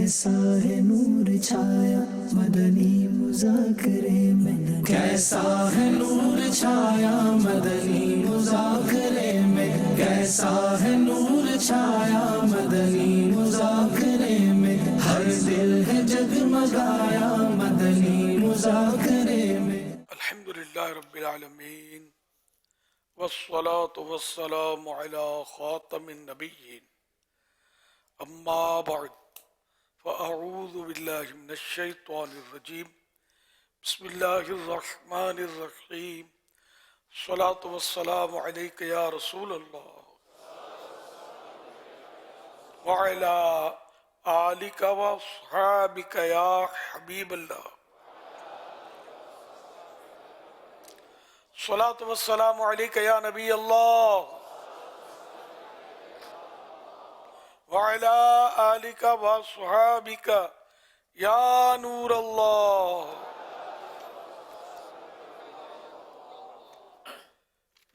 کیسا ہے نور چھایا مدنی مذاکرے میں، کیسا ہے نور چھایا مدنی مذاکرے میں، کیسا ہے نور چھایا مدنی مذاکرے میں، ہر دل ہے جگمگایا مدنی مذاکرے میں۔ الحمدللہ رب العالمین والصلاة والسلام علی خاتم النبیین، اما بعد فاعوذ باللہ من الشیطان الرجیم، بسم اللہ الرحمن الرحیم، الصلاة والسلام علیک یا رسول اللہ وعلی آلک واصحابک یا حبیب اللہ، الصلاة والسلام علیک یا نبی اللہ وعلی آلک واصحابک یا نور اللہ۔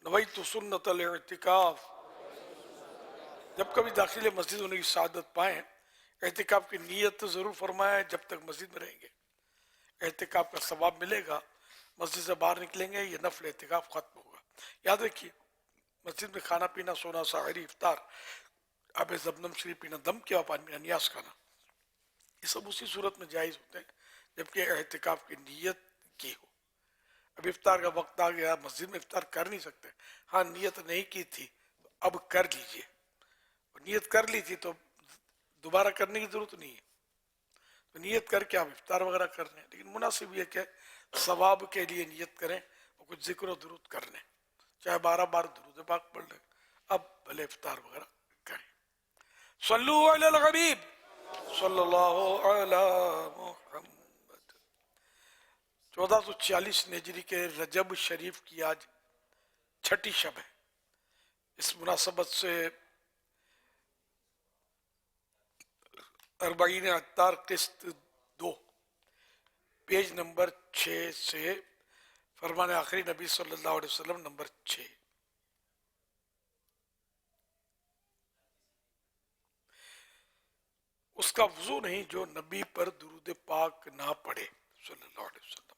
نویت سنت الاعتکاف، جب کبھی داخل مسجد ہونے کی سعادت پائیں اعتکاف کی نیت ضرور فرمائیں جب تک مسجد میں رہیں گے۔ اعتکاف کا ثواب ملے گا، مسجد سے باہر نکلیں گے یہ نفل اعتکاف ختم ہوگا۔ یاد رکھیے مسجد میں کھانا پینا، سونا، سحری، افطار، آب زمزم شریف پینا، دم کیا پانی پینا، نیاز کھانا، یہ سب اسی صورت میں جائز ہوتے ہیں جبکہ اعتکاف کی نیت کی ہو۔ اب افطار کا وقت آ گیا، مسجد میں افطار کر نہیں سکتے، ہاں نیت نہیں کی تھی تو اب کر لیجئے، نیت کر لی تھی تو دوبارہ کرنے کی ضرورت نہیں ہے، تو نیت کر کے آپ افطار وغیرہ کر لیں، لیکن مناسب یہ کہ ثواب کے لیے نیت کریں اور کچھ ذکر و درود کر لیں، چاہے 12 بار درود پاک پڑھ لیں، اب بھلے افطار وغیرہ کریں۔ صلو علی الحبیب صلی اللہ علی محمد۔ 1446 ہجری کے رجب شریف کی آج چھٹی شب ہے۔ اس مناسبت سے اربعین عطار قسط 2 پیج نمبر 6 سے فرمان آخری نبی صلی اللہ علیہ وسلم نمبر 6۔ اس کا وضو نہیں جو نبی پر درود پاک نہ پڑھے صلی اللہ علیہ وسلم۔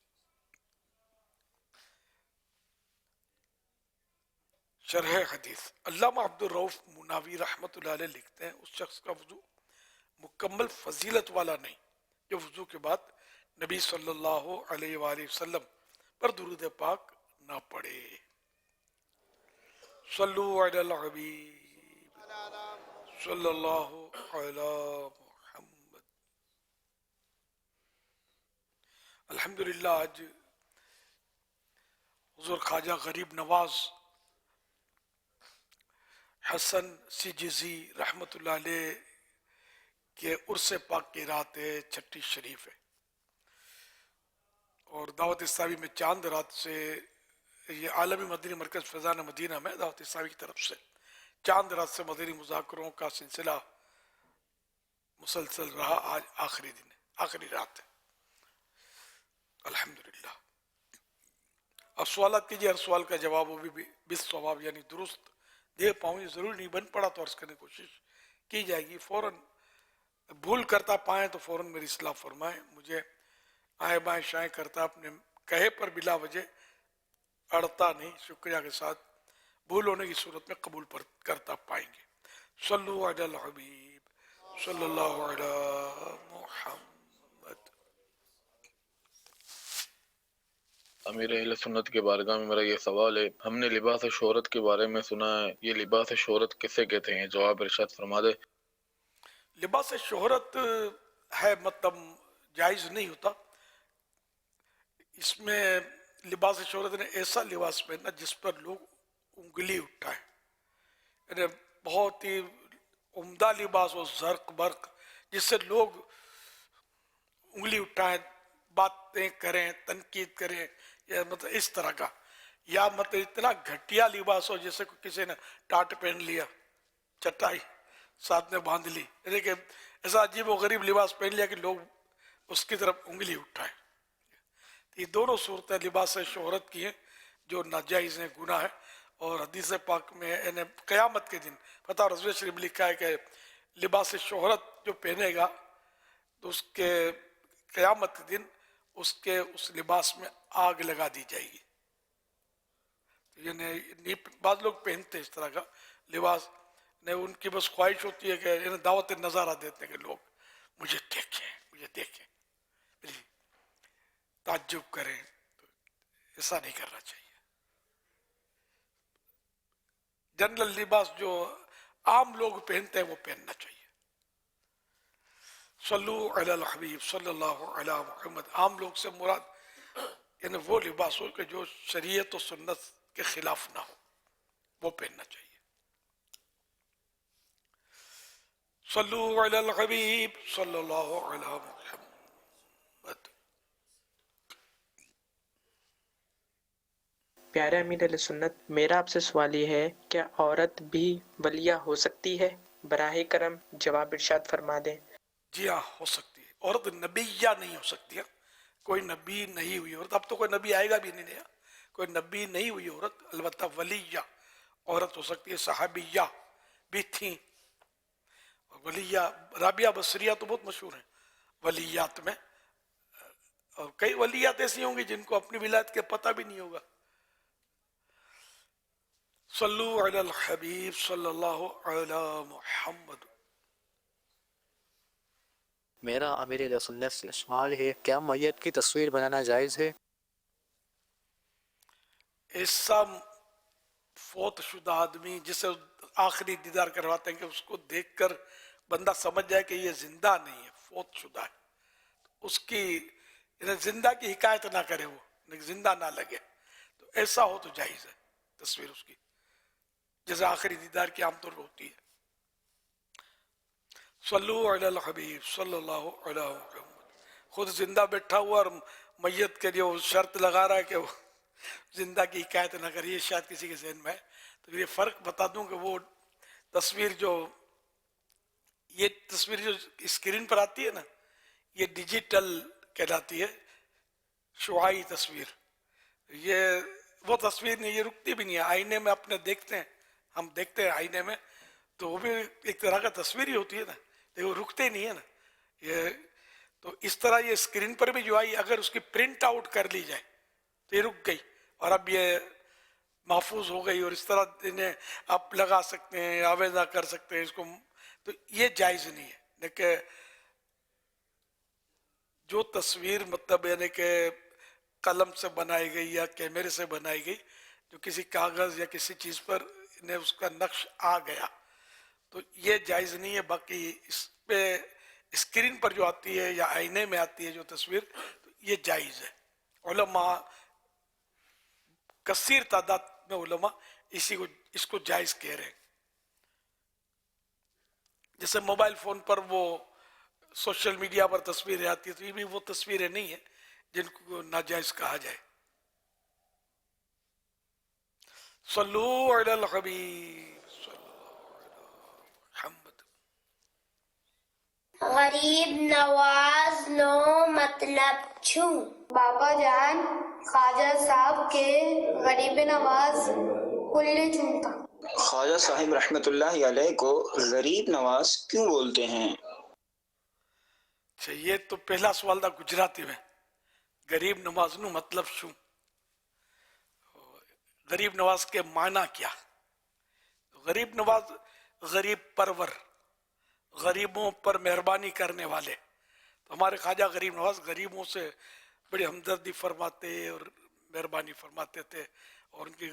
شرح حدیث، علامہ عبد الرؤف مناوی رحمۃ اللہ علیہ لکھتے ہیں اس شخص کا وضو مکمل فضیلت والا نہیں جو وضو کے بعد نبی صلی اللہ علیہ وآلہ وسلم پر درود پاک نہ پڑھے۔ صلو علی الحبیب صلی اللہ علی محمد۔ الحمدللہ آج حضور خواجہ غریب نواز حسن سجزی رحمۃ اللہ علیہ کہ عرس پاک کی رات ہے، چھٹی شریف ہے، اور دعوت اسلامی میں چاند رات سے یہ عالمی مدنی مرکز فیضان مدینہ میں دعوت اسلامی کی طرف سے چاند رات سے مدنی مذاکروں کا سلسلہ مسلسل رہا، آج آخری دن ہے، آخری رات ہے الحمدللہ۔ اب سوالات کیجیے، ہر سوال کا جواب وہ بھی بالصواب یعنی درست دے پاؤں، یہ ضروری نہیں بن پڑا تو عرض کرنے کی کوشش کی جائے گی، فوراً بھول کرتا پائیں تو فوراً میری اصلاح فرمائیں، مجھے آئیں بائیں شائیں کرتا اپنے کہے پر بلا وجہ اڑتا نہیں، شکریہ کے ساتھ بھول ہونے کی صورت میں قبول کرتا پائیں گے۔ صلو علی الحبیب صلی اللہ علی محمد۔ امیر اہل سنت کے بارگاہ میں میرا یہ سوال ہے، ہم نے لباس شہرت کے بارے میں سنا ہے، یہ لباس شہرت کسے کہتے ہیں؟ جواب ارشاد فرما دے۔ لباس شہرت ہے مطلب جائز نہیں ہوتا، اس میں لباس شہرت نے ایسا لباس پہننا جس پر لوگ انگلی اٹھائیں، یعنی بہت ہی عمدہ لباس ہو، زرق برق، جس سے لوگ انگلی اٹھائیں، باتیں کریں، تنقید کریں، یا مطلب اس طرح کا، یا مطلب اتنا گھٹیا لباس ہو جیسے کسی نے ٹاٹ پہن لیا، چٹائی ساتھ میں باندھ لی، یعنی کہ ایسا عجیب و غریب لباس پہن لیا کہ لوگ اس کی طرف انگلی اٹھائیں۔ یہ دونوں صورتیں لباس شہرت کی ہیں جو ناجائز ہیں، گناہ ہے، اور حدیث پاک میں قیامت کے دن فتح رضوی شریف لکھا ہے کہ لباس شہرت جو پہنے گا تو اس کے قیامت کے دن اس کے اس لباس میں آگ لگا دی جائے گی. یعنی بعض لوگ پہنتے اس طرح کا لباس نہیں، ان کی بس خواہش ہوتی ہے کہ دعوت نظارہ دیتے ہیں کہ لوگ مجھے دیکھیں تعجب کریں. تو ایسا نہیں کرنا چاہیے. جنرل لباس جو عام لوگ پہنتے ہیں وہ پہننا چاہیے. صلو علی الحبیب صلی اللہ علی محمد. عام لوگ سے مراد یعنی وہ لباس ہو کہ جو شریعت و سنت کے خلاف نہ ہو، وہ پہننا چاہیے. صلو علی الحبیب صلی اللہ علی محمد. پیارے امیر علیہ سنت، میرا آپ سے سوال یہ ہے، کیا عورت بھی ولیہ ہو سکتی ہے؟ براہ کرم جواب ارشاد فرما دیں. جی ہاں، ہو سکتی ہے. عورت نبیہ نہیں ہو سکتی ہے. کوئی نبی نہیں ہوئی عورت، اب تو کوئی نبی آئے گا بھی نہیں نیا. کوئی نبی نہیں ہوئی عورت، البتہ ولیہ عورت ہو سکتی ہے. صحابیہ بھی تھیں. ولیہ رابعہ بصریہ تو بہت مشہور ہیں ولیات میں، اور کئی ولیات ایسی ہوں گی جن کو اپنی ولایت کے پتہ بھی نہیں ہوگا. صلو علی الحبیب صلی اللہ علی محمد. میرا امیر علیہ سنت سے سوال ہے، کیا میت کی تصویر بنانا جائز ہے؟ ایسا فوت شدہ آدمی جسے آخری دیدار کرواتے ہیں کہ اس کو دیکھ کر بندہ سمجھ جائے کہ یہ زندہ نہیں ہے، فوت شدہ ہے، اس کی زندہ کی حکایت نہ کرے، وہ زندہ نہ لگے، تو ایسا ہو تو جائز ہے تصویر اس کی، جیسے آخری دیدار کی عام طور ہوتی ہے. صلو علی الحبیب صلی اللہ علیہ وسلم. خود زندہ بیٹھا ہوا اور میت کے لیے وہ شرط لگا رہا ہے کہ وہ زندہ کی حکایت نہ کریے، شاید کسی کے ذہن میں ہے. تو یہ فرق بتا دوں کہ وہ تصویر یہ تصویر جو اسکرین پر آتی ہے نا، یہ ڈیجیٹل کہلاتی ہے، شعاعی تصویر. یہ وہ تصویر نہیں، یہ رکتی بھی نہیں ہے. آئینے میں اپنے دیکھتے ہیں، ہم دیکھتے ہیں آئینے میں، تو وہ بھی ایک طرح کا تصویر ہی ہوتی ہے نا، لیکن وہ رکتے نہیں ہے نا. یہ تو اس طرح یہ اسکرین پر بھی جو آئی، اگر اس کی پرنٹ آؤٹ کر لی جائے تو یہ رک گئی، اور اب یہ محفوظ ہو گئی، اور اس طرح انہیں آپ لگا سکتے ہیں، آویزہ کر سکتے ہیں اس کو. تو یہ جائز نہیں ہے. لیکن جو تصویر مطلب یعنی کہ قلم سے بنائی گئی یا کیمرے سے بنائی گئی، جو کسی کاغذ یا کسی چیز پر انہیں اس کا نقش آ گیا، تو یہ جائز نہیں ہے. باقی اس پہ اسکرین پر جو آتی ہے یا آئینے میں آتی ہے جو تصویر، تو یہ جائز ہے. علماء کثیر تعداد میں علماء اس کو جائز کہہ رہے ہیں. جیسے موبائل فون پر وہ سوشل میڈیا پر تصویریں آتی ہیں، تو یہ بھی وہ تصویریں نہیں ہیں جن کو ناجائز کہا جائے. صلو علی الحبیب صلی اللہ علی محمد. غریب نواز نو مطلب چھو. باپا جان خواجہ صاحب کے غریب نواز کلے چونتا. خواجہ صاحب رحمۃ اللہ علیہ کو غریب نواز کیوں بولتے ہیں؟ اچھا، یہ تو پہلا سوال تھا گجراتی میں. غریب نواز نو مطلب شو؟ غریب نواز کے معنی کیا؟ غریب نواز غریب پرور، غریبوں پر مہربانی کرنے والے. تو ہمارے خواجہ غریب نواز غریبوں سے بڑی ہمدردی فرماتے اور مہربانی فرماتے تھے، اور ان کی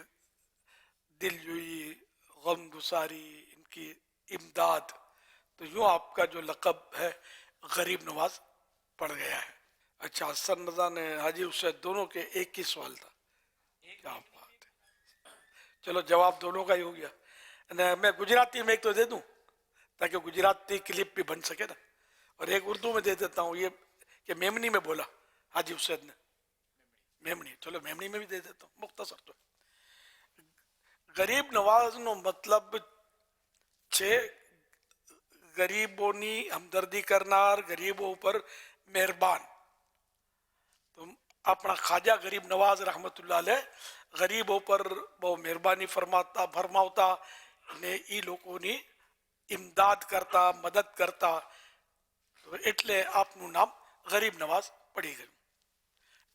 دل جوئی، غم گساری، ان کی امداد. تو یوں آپ کا جو لقب ہے غریب نواز پڑ گیا ہے. اچھا، حسن رضا نے حاجی حسین دونوں کے ایک ہی سوال تھا. کیا بات ہے، چلو جواب دونوں کا ہی ہو گیا. میں گجراتی میں ایک تو دے دوں تاکہ گجراتی کلپ بھی بن سکے نا، اور ایک اردو میں دے دیتا ہوں، یہ کہ میمنی میں بولا حاجی حسین نے. میمنی، چلو میمنی میں بھی دے دیتا ہوں، مختصر تو. غریب نواز نو مطلب چھے غریبوں نی ہمدردی کرنار، غریبوں پر مہربان. تو اپنا خواجہ غریب نواز رحمت اللہ علیہ غریبوں پر وہ مہربانی فرماوتا نے، ای لوگوں نی امداد کرتا، مدد کرتا. તો એટલે આપનું નામ ગરીબ નવાઝ પડી ગયું.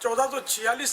1446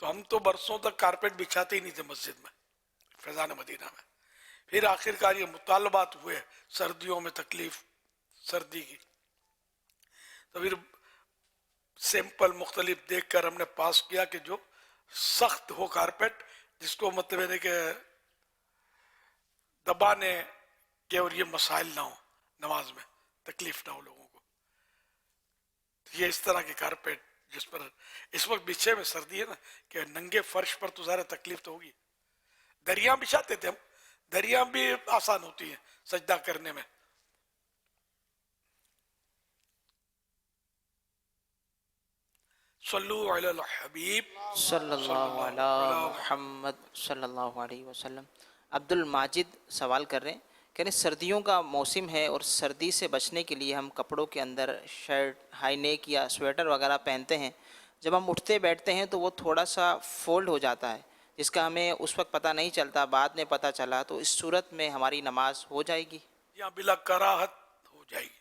تو ہم تو برسوں تک کارپیٹ بچھاتے ہی نہیں تھے مسجد میں فیضان مدینہ میں. پھر آخر کار یہ مطالبات ہوئے سردیوں میں تکلیف سردی کی، تو پھر سیمپل مختلف دیکھ کر ہم نے پاس کیا کہ جو سخت ہو کارپیٹ، جس کو مطلب ہے کہ دبانے کے اور یہ مسائل نہ ہو، نماز میں تکلیف نہ ہو لوگوں کو. یہ اس طرح کے کارپیٹ جس پر اس وقت بچھے میں سردی ہے نا، کہ ننگے فرش پر تو ظاہر تکلیف تو ہوگی. دریاں بچھاتے تھے ہم، دریاں بھی آسان ہوتی ہیں سجدہ کرنے میں. صلو علی الحبیب صلی اللہ علی محمد صلی اللہ علیہ وسلم. عبد الماجد سوال کر رہے ہیں، کہہ رہے سردیوں کا موسم ہے اور سردی سے بچنے کے لیے ہم کپڑوں کے اندر شرٹ، ہائی نیک یا سویٹر وغیرہ پہنتے ہیں. جب ہم اٹھتے بیٹھتے ہیں تو وہ تھوڑا سا فولڈ ہو جاتا ہے، جس کا ہمیں اس وقت پتہ نہیں چلتا، بعد میں پتہ چلا، تو اس صورت میں ہماری نماز ہو جائے گی؟ یا بلا کراہت ہو جائے گی.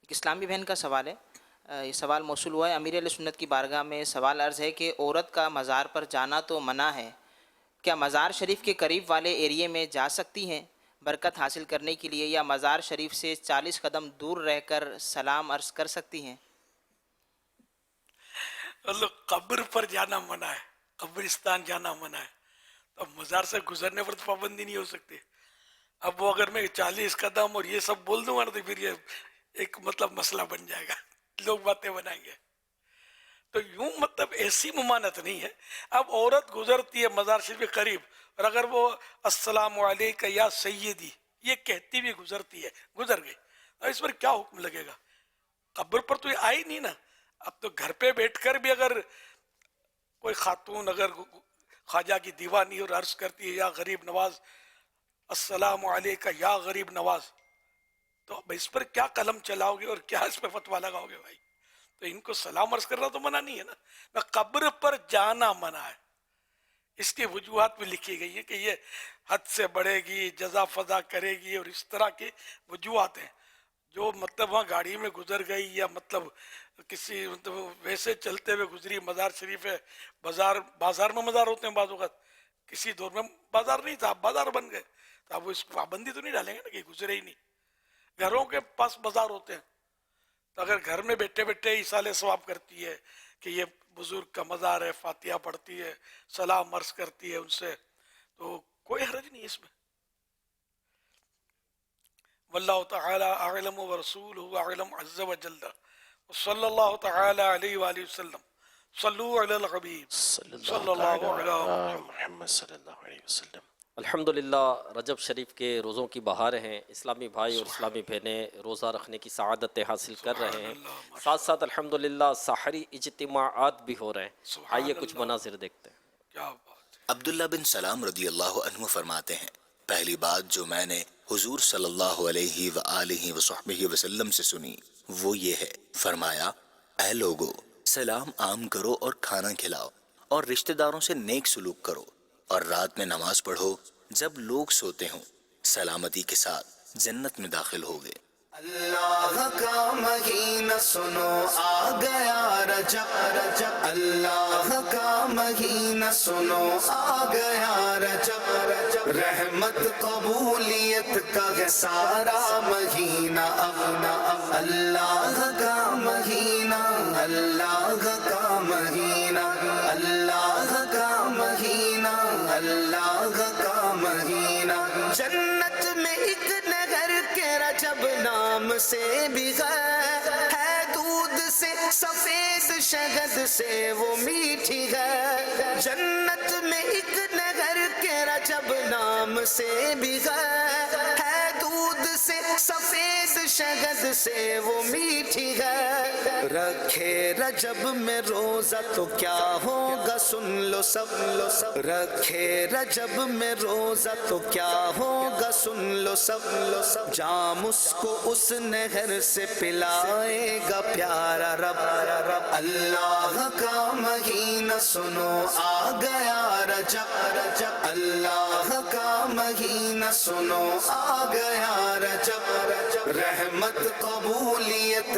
ایک اسلامی بہن کا سوال ہے، یہ سوال موصول ہوا ہے امیر اہل سنت کی بارگاہ میں. سوال عرض ہے کہ عورت کا مزار پر جانا تو منع ہے، کیا مزار شریف کے قریب والے ایریے میں جا سکتی ہیں برکت حاصل کرنے کے لیے، یا مزار شریف سے 40 قدم دور رہ کر سلام عرض کر سکتی ہیں؟ قبر پر جانا منع ہے، قبرستان جانا منع ہے، تو مزار سے گزرنے پر تو پابندی نہیں ہو سکتی. اب وہ اگر میں 40 قدم اور یہ سب بول دوں گا نا تو پھر یہ ایک مطلب مسئلہ بن جائے گا، لوگ باتیں بنائیں گے. تو یوں مطلب ایسی ممانعت نہیں ہے. اب عورت گزرتی ہے مزار شریف کے قریب اور اگر وہ السلام علیکم یا سیدی یہ کہتی بھی گزرتی ہے، گزر گئی، اب اس پر کیا حکم لگے گا؟ قبر پر تو یہ آئی نہیں نا. اب تو گھر پہ بیٹھ کر بھی اگر کوئی خاتون اگر خواجہ کی دیوانی اور عرض کرتی ہے یا غریب نواز السلام علیکم یا غریب نواز، تو اب اس پر کیا قلم چلاؤ گے اور کیا اس پہ فتویٰ لگاؤ گے بھائی؟ تو ان کو سلام عرض کرنا تو منع نہیں ہے نا، قبر پر جانا منع ہے. اس کی وجوہات میں لکھی گئی ہیں کہ یہ حد سے بڑھے گی، جزا فضا کرے گی، اور اس طرح کی وجوہات ہیں. جو مطلب وہاں گاڑی میں گزر گئی یا مطلب کسی مطلب ویسے چلتے ہوئے گزری، مزار شریف ہے، بازار میں مزار ہوتے ہیں بعض اوقات، کسی دور میں بازار نہیں تھا، بازار بن گئے، تو اب وہ اس پابندی تو نہیں ڈالیں گے نا کہ گزرے ہی نہیں. گھروں کے پاس بازار ہوتے ہیں، تو اگر گھر میں بیٹھے بیٹھے ایصال ثواب کرتی ہے کہ یہ بزرگ کا مزار ہے، فاتحہ پڑھتی ہے، سلام عرض کرتی ہے ان سے، تو کوئی حرج نہیں اس میں. واللہ تعالی اعلم ورسولہ اعلم عز وجل، صلی اللہ تعالی علیہ وآلہ وسلم. صلو علی الحبیب صلی اللہ علیہ محمد صلی اللہ علیہ وسلم. الحمدللہ رجب شریف کے روزوں کی بہاریں ہیں. اسلامی بھائی اور اسلامی بہنیں روزہ رکھنے کی سعادتیں حاصل کر رہے ہیں، ساتھ ساتھ الحمدللہ سحری اجتماعات بھی ہو رہے ہیں. آئیے کچھ مناظر دیکھتے ہیں. کیا بات. عبداللہ بن سلام رضی اللہ عنہ فرماتے ہیں، پہلی بات جو میں نے حضور صلی اللہ علیہ وآلہ وصحبہ وسلم سے سنی وہ یہ ہے، فرمایا اے لوگو سلام عام کرو اور کھانا کھلاؤ اور رشتہ داروں سے نیک سلوک کرو اور رات میں نماز پڑھو جب لوگ سوتے ہوں، سلامتی کے ساتھ جنت میں داخل ہوگے. اللہ کا مہینہ سنو آ گیا رجب، رجب اللہ کا مہینہ سنو آ گیا رجب، رجب رحمت قبولیت کا ہے سارا مہینہ. اب اللہ کا مہینہ، اللہ کا مہینہ، اللہ کا مہینہ، اللہ کا مہینہ. جنت میں ایک نہر کے رجب نام سے بھی ہے دودھ سے سفید شہد سے وہ میٹھی ہے. جنت میں ایک نہر کے رجب نام سے بھی ہے دودھ سے سفید شہد سے وہ میٹھی ہے. رکھے رجب میں روزہ تو کیا ہوگا سن لو سب، لو سب رکھے رجب میں روزہ تو کیا ہوگا سن لو سب، لو سب جام اس کو اس نہر سے پلائے گا پیارا رب، رب. اللہ کا مہینہ سنو آ گیا رجب، رجب اللہ کا مہینہ سنو آ گیا رجب، رجب رحمت قبولیت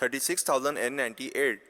36,098।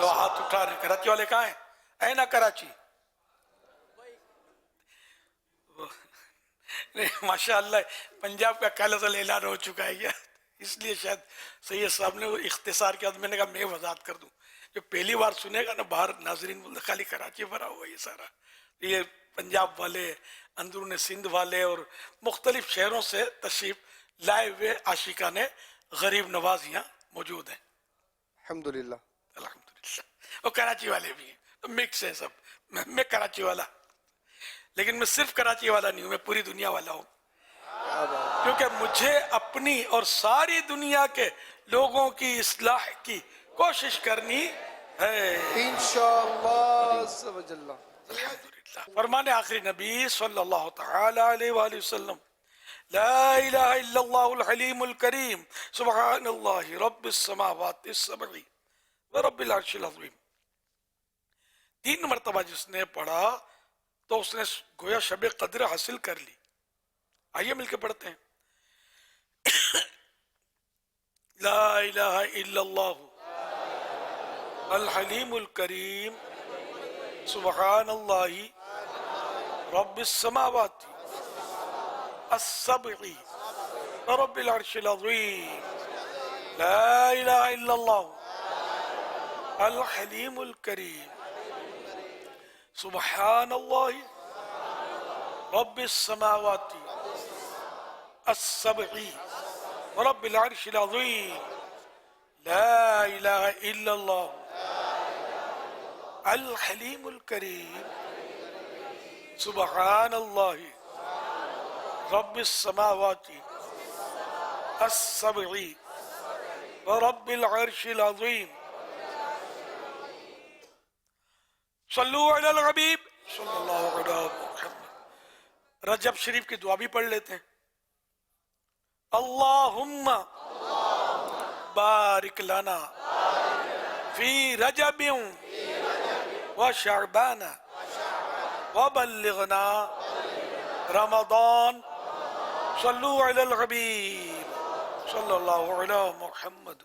دو ہاتھ اٹھا رہے. کراچی والے کہاں ہیں؟ اینا کراچی. ماشاء اللہ پنجاب کا کل ازل اعلان ہو چکا ہے کیا؟ اس لیے شاید سید صاحب نے وہ اختصار کیا. میں نے کہا میں وضاحت کر دوں. جو پہلی بار سنے گا نا باہر ناظرین بولتے خالی کراچی بھرا ہوا یہ سارا. یہ پنجاب والے، اندرون سندھ والے اور مختلف شہروں سے تشریف لائے ہوئے عاشقان غریب نواز یہاں موجود ہیں. الحمدللہ. الحمدللہ. اور کراچی والے بھی ہیں، مکس ہے سب. میں کراچی والا، لیکن میں صرف کراچی والا نہیں ہوں، میں پوری دنیا والا ہوں. کیونکہ مجھے اپنی اور ساری دنیا کے لوگوں کی اصلاح کی کوشش کرنی ہے انشاءاللہ عز و جل. فرمان آخری نبی صلی اللہ تعالی علیہ وآلہ وسلم، لا الہ الا اللہ الحلیم الکریم سبحان اللہ رب السماوات السبع ورب العرش العظیم. 3 مرتبہ جس نے پڑھا تو اس نے گویا شب قدر حاصل کر لی. آئیے مل کے پڑھتے ہیں. لا الہ الا اللہ الحلیم الکریم سبحان اللہ رب السماوات السبع ورب العرش العظیم. لا الہ الا اللہ الحلیم الکریم سبحان اللہ رب السماوات السبع ورب العرش العظیم. لا الہ الا اللہ الحلیم الکریم سبحان اللہ رب السماوات السبع ورب العرش العظیم. صلو علی الحبیب صلی اللہ علیہ محمد. رجب شریف کی دعا بھی پڑھ لیتے ہیں. اللہم بارک لنا فی رجب و شعبان وبلغنا رمضان. صلو علی الحبیب صلی اللہ علیہ محمد.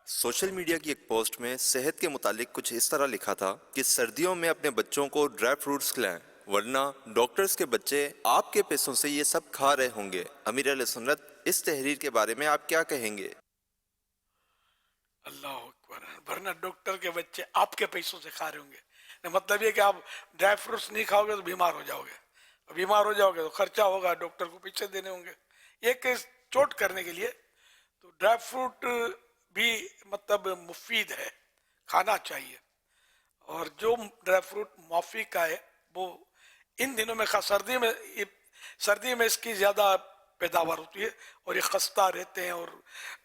سوشل میڈیا کی ایک پوسٹ میں صحت کے متعلق کچھ اس طرح لکھا تھا کہ سردیوں میں اپنے بچوں کو ڈرائی فروٹس کھلائیں ورنہ ڈاکٹرز کے بچے آپ کے پیسوں سے یہ سب کھا رہے ہوں گے. امیر اہل سنت اس تحریر کے بارے میں آپ کیا کہیں گے؟ اللہ اکبر. ورنہ ڈاکٹر کے بچے آپ کے پیسوں سے کھا رہے ہوں گے. مطلب یہ کہ آپ ڈرائی فروٹس نہیں کھاؤ گے تو بیمار ہو جاؤ گے. بیمار ہو جاؤ گے تو خرچہ ہوگا، ڈاکٹر کو پیچھے دینے ہوں گے. ایک چوٹ کرنے کے لیے تو ڈرائی فروٹ بھی مطلب مفید ہے، کھانا چاہیے. اور جو ڈرائی فروٹ موافق کا ہے وہ ان دنوں میں خاص سردی میں اس کی زیادہ پیداوار ہوتی ہے اور یہ خستہ رہتے ہیں، اور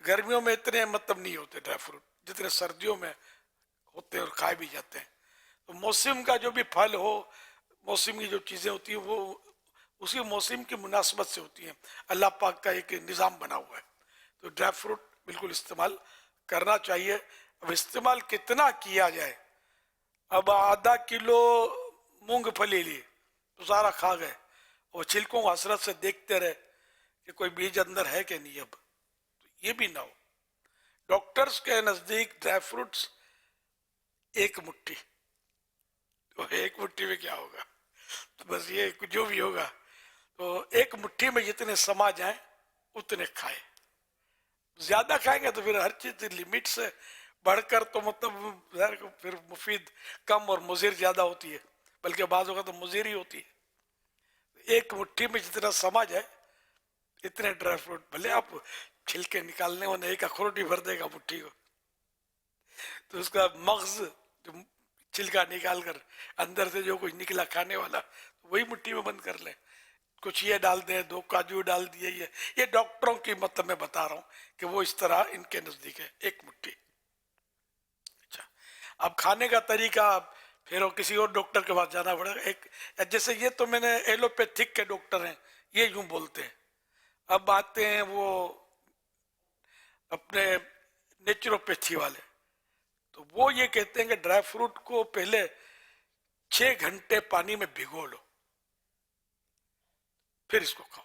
گرمیوں میں اتنے مطلب نہیں ہوتے ڈرائی فروٹ جتنے سردیوں میں ہوتے ہیں اور کھائے بھی جاتے ہیں. تو موسم کا جو بھی پھل ہو، موسم کی جو چیزیں ہوتی ہیں وہ اسی موسم کی مناسبت سے ہوتی ہیں. اللہ پاک کا ایک نظام بنا ہوا ہے. تو ڈرائی فروٹ بالکل استعمال کرنا چاہیے. اب استعمال کتنا کیا جائے؟ اب آدھا کلو مونگ پھلی لی تو سارا کھا گئے، اور چھلکوں کو حسرت سے دیکھتے رہے کہ کوئی بیج اندر ہے کہ نہیں. اب یہ بھی نہ ہو. ڈاکٹرز کے نزدیک ڈرائی فروٹس 1 مٹھی، تو 1 مٹھی میں کیا ہوگا؟ تو بس یہ جو بھی ہوگا تو 1 مٹھی میں جتنے سما جائیں اتنے کھائے. زیادہ کھائیں گے تو پھر ہر چیز لمٹ سے بڑھ کر تو مطلب پھر مفید کم اور مضر زیادہ ہوتی ہے، بلکہ بعض اوقات تو مضر ہی ہوتی ہے. 1 مٹھی میں جتنا سما جائے اتنے ڈرائی فروٹ، بھلے آپ چھلکے نکالنے ہونے ایک اخروٹ ہی بھر دے گا مٹھی کو، تو اس کا مغز جو چھلکا نکال کر اندر سے جو کچھ نکلا کھانے والا وہی مٹھی میں بند کر لیں. کچھ یہ ڈال دیں، 2 کاجو ڈال دیے. یہ ڈاکٹروں کی مطلب میں بتا رہا ہوں کہ وہ اس طرح ان کے نزدیک ہے 1 مٹھی. اچھا، اب کھانے کا طریقہ پھر کسی اور ڈاکٹر کے پاس جانا پڑے گا. ایک جیسے یہ تو میں نے ایلوپیتھک کے ڈاکٹر ہیں یہ یوں بولتے ہیں. اب آتے ہیں وہ اپنے نیچروپیتھی والے، تو وہ یہ کہتے ہیں کہ ڈرائی فروٹ کو پہلے 6 گھنٹے پانی میں بھگو لو پھر اس کو کھاؤ.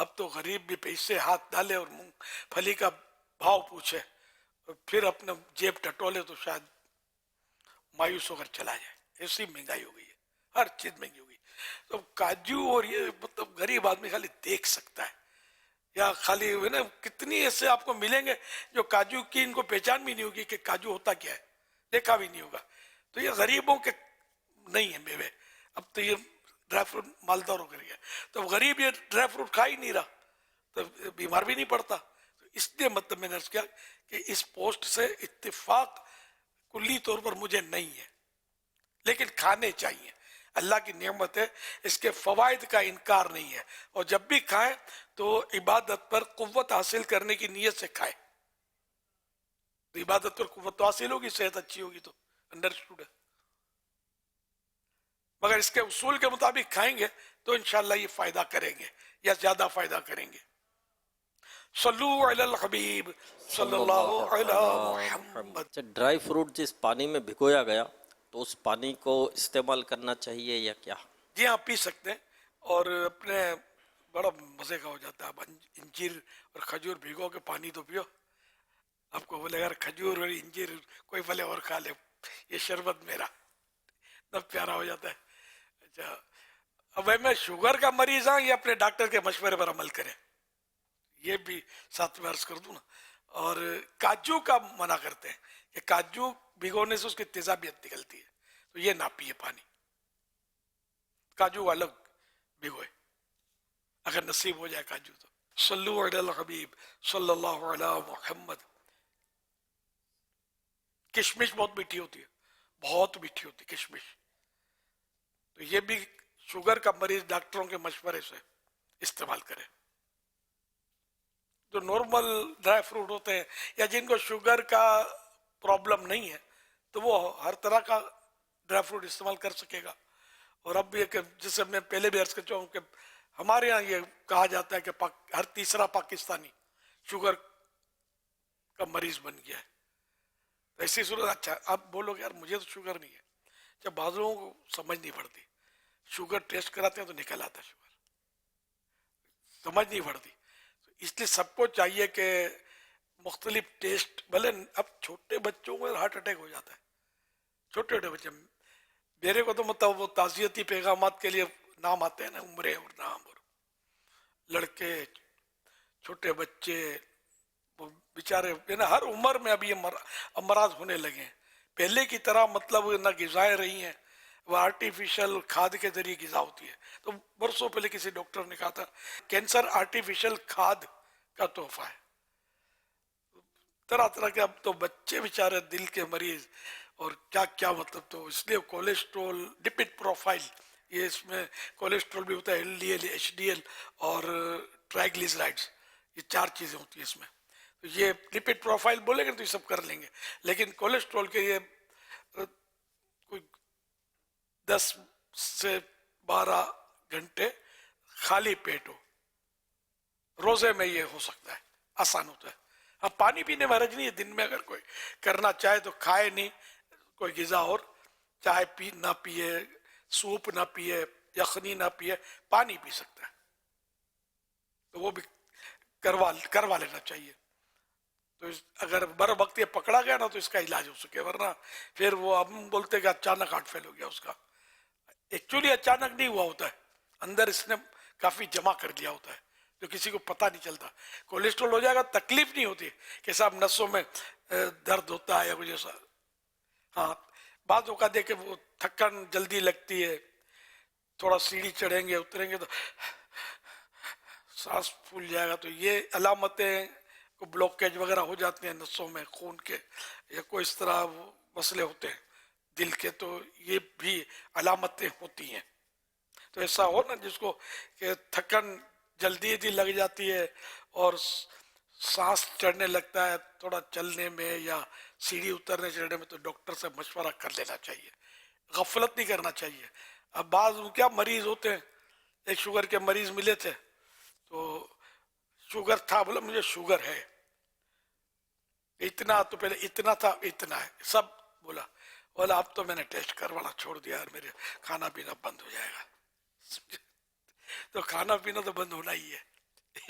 اب تو غریب بھی پیسے ہاتھ ڈالے اور مونگ پھلی کا بھاؤ پوچھے اور پھر اپنے جیب ٹٹولے تو شاید مایوس ہو کر چلا جائے. ایسی مہنگائی ہو گئی ہے, ہر چیز مہنگی ہو گئی. تو کاجو اور یہ مطلب غریب آدمی خالی دیکھ سکتا ہے, یا خالی نا کتنی ایسے آپ کو ملیں گے جو کاجو کی ان کو پہچان بھی نہیں ہوگی کہ کاجو ہوتا کیا ہے, دیکھا بھی نہیں ہوگا. تو یہ غریبوں کے نہیں ہے میوے. اب تو یہ ڈرائی فروٹ مالدار ہو کر گیا, تو غریب یہ ڈرائی فروٹ کھا ہی نہیں رہا تو بیمار بھی نہیں پڑتا. تو اس لیے مطلب میں نے عرض کیا کہ اس پوسٹ سے اتفاق کلی طور پر مجھے نہیں ہے, لیکن کھانے چاہیے, اللہ کی نعمت ہے, اس کے فوائد کا انکار نہیں ہے. اور جب بھی کھائیں تو عبادت پر قوت حاصل کرنے کی نیت سے کھائیں. تو عبادت پر قوت تو حاصل ہوگی, صحت اچھی ہوگی تو انڈرسٹوڈ ہے, مگر اس کے اصول کے مطابق کھائیں گے تو انشاءاللہ یہ فائدہ کریں گے یا زیادہ فائدہ کریں گے. صلو علی الحبیب صلی اللہ علی محمد. ڈرائی فروٹ جس پانی میں بھگویا گیا تو اس پانی کو استعمال کرنا چاہیے یا کیا؟ جی ہاں, پی سکتے ہیں, اور اپنے بڑا مزے کا ہو جاتا ہے. اب انجیر اور کھجور بھگو کے پانی تو پیو, آپ کو بولے اگر کھجور اور انجیر کوئی بھلے اور کھا لے, یہ شربت میرا تب پیارا ہو جاتا ہے. اچھا, اب میں شوگر کا مریض ہوں, یہ اپنے ڈاکٹر کے مشورے پر عمل کریں, یہ بھی ساتھ میں عرض کر دوں نا. اور کاجو کا منع کرتے ہیں کہ کاجو بھگونے سے اس کی تیزابیت نکلتی ہے, تو یہ نہ پیے پانی, کاجو الگ بھگوئے اگر نصیب ہو جائے کاجو تو. صلو علی الحبیب صلی اللہ علی محمد. کشمش بہت میٹھی ہوتی ہے, بہت میٹھی ہوتی ہے کشمش, تو یہ بھی شوگر کا مریض ڈاکٹروں کے مشورے سے استعمال کرے. جو نارمل ڈرائی فروٹ ہوتے ہیں یا جن کو شوگر کا پرابلم نہیں ہے تو وہ ہر طرح کا ڈرائی فروٹ استعمال کر سکے گا. اور اب یہ کہ جسے میں پہلے بھی عرض کر چکا ہوں کہ ہمارے ہاں یہ کہا جاتا ہے کہ ہر تیسرا پاکستانی شوگر کا مریض بن گیا ہے. تو ایسی صورت اچھا آپ بولو گے یار مجھے تو شوگر نہیں ہے, جب بعض لوگوں کو سمجھ نہیں پڑتی, شوگر ٹیسٹ کراتے ہیں تو نکل آتا شوگر, سمجھ نہیں پڑتی. اس لیے سب کو چاہیے کہ مختلف ٹیسٹ, بھلے اب چھوٹے بچوں کو ہارٹ اٹیک ہو جاتا ہے, چھوٹے چھوٹے بچے, میرے کو تو مطلب وہ تعزیتی پیغامات کے لیے نام آتے ہیں نا, عمرے اور نام اور لڑکے چھوٹے بچے وہ بیچارے ہر عمر میں اب یہ امراض ہونے لگے ہیں. پہلے کی طرح مطلب نہ غذائیں رہی ہیں, وہ آرٹیفیشل کھاد کے ذریعے غذا ہوتی ہے. تو برسوں پہلے کسی ڈاکٹر نے کہا تھا کینسر آرٹیفیشل کھاد کا تحفہ ہے. طرح طرح کے اب تو بچے بیچارے دل کے مریض اور کیا کیا مطلب. تو اس لیے کولیسٹرول لپڈ پروفائل, یہ اس میں کولیسٹرول بھی ہوتا ہے, LDL HDL اور ٹرائیگلیسرائڈز, یہ 4 چیزیں ہوتی ہیں اس میں. تو یہ لپڈ پروفائل بولیں گے تو یہ سب کر لیں گے, لیکن کولیسٹرول کے یہ کوئی 10 سے 12 گھنٹے خالی پیٹ ہو, روزے میں یہ ہو سکتا ہے, آسان ہوتا ہے. اب پانی پینے میں حرج نہیں ہے, دن میں اگر کوئی کرنا چاہے تو کھائے نہیں کوئی غذا, اور چائے نہ پیے, سوپ نہ پیے, یخنی نہ پیے, پانی پی سکتا ہے, تو وہ بھی کروا لینا چاہیے. تو اگر بر وقت یہ پکڑا گیا نا تو اس کا علاج ہو سکے, ورنہ پھر وہ ہم بولتے کہ اچانک ہارٹ فیل ہو گیا اس کا. ایکچولی اچانک نہیں ہوا ہوتا ہے, اندر اس نے کافی جمع کر دیا ہوتا ہے جو کسی کو پتہ نہیں چلتا. کولیسٹرول ہو جائے گا تکلیف نہیں ہوتی کہ صاحب نسوں میں درد ہوتا ہے یا کچھ ایسا. ہاں بعض اوقات دیکھے وہ تھکن جلدی لگتی ہے, تھوڑا سیڑھی چڑھیں گے اتریں گے تو سانس پھول جائے گا, تو یہ علامتیں کو بلوکیج وغیرہ ہو جاتی ہیں نسوں میں خون کے, یا کوئی اس طرح مسئلے ہوتے ہیں دل کے, تو یہ بھی علامتیں ہوتی ہیں. تو ایسا ہو نا جس کو کہ تھکن جلدی لگ جاتی ہے اور سانس چڑھنے لگتا ہے تھوڑا چلنے میں یا سیڑھی اترنے چڑھنے میں, تو ڈاکٹر سے مشورہ کر لینا چاہیے, غفلت نہیں کرنا چاہیے. اب بعض کیا مریض ہوتے ہیں, ایک شوگر کے مریض ملے تھے, تو شوگر تھا, بولا مجھے شوگر ہے, اتنا تو پہلے اتنا تھا اتنا ہے سب بولا, اب تو میں نے ٹیسٹ کروانا چھوڑ دیا اور میرے کھانا پینا بند ہو جائے گا. تو کھانا پینا تو بند ہونا ہی ہے,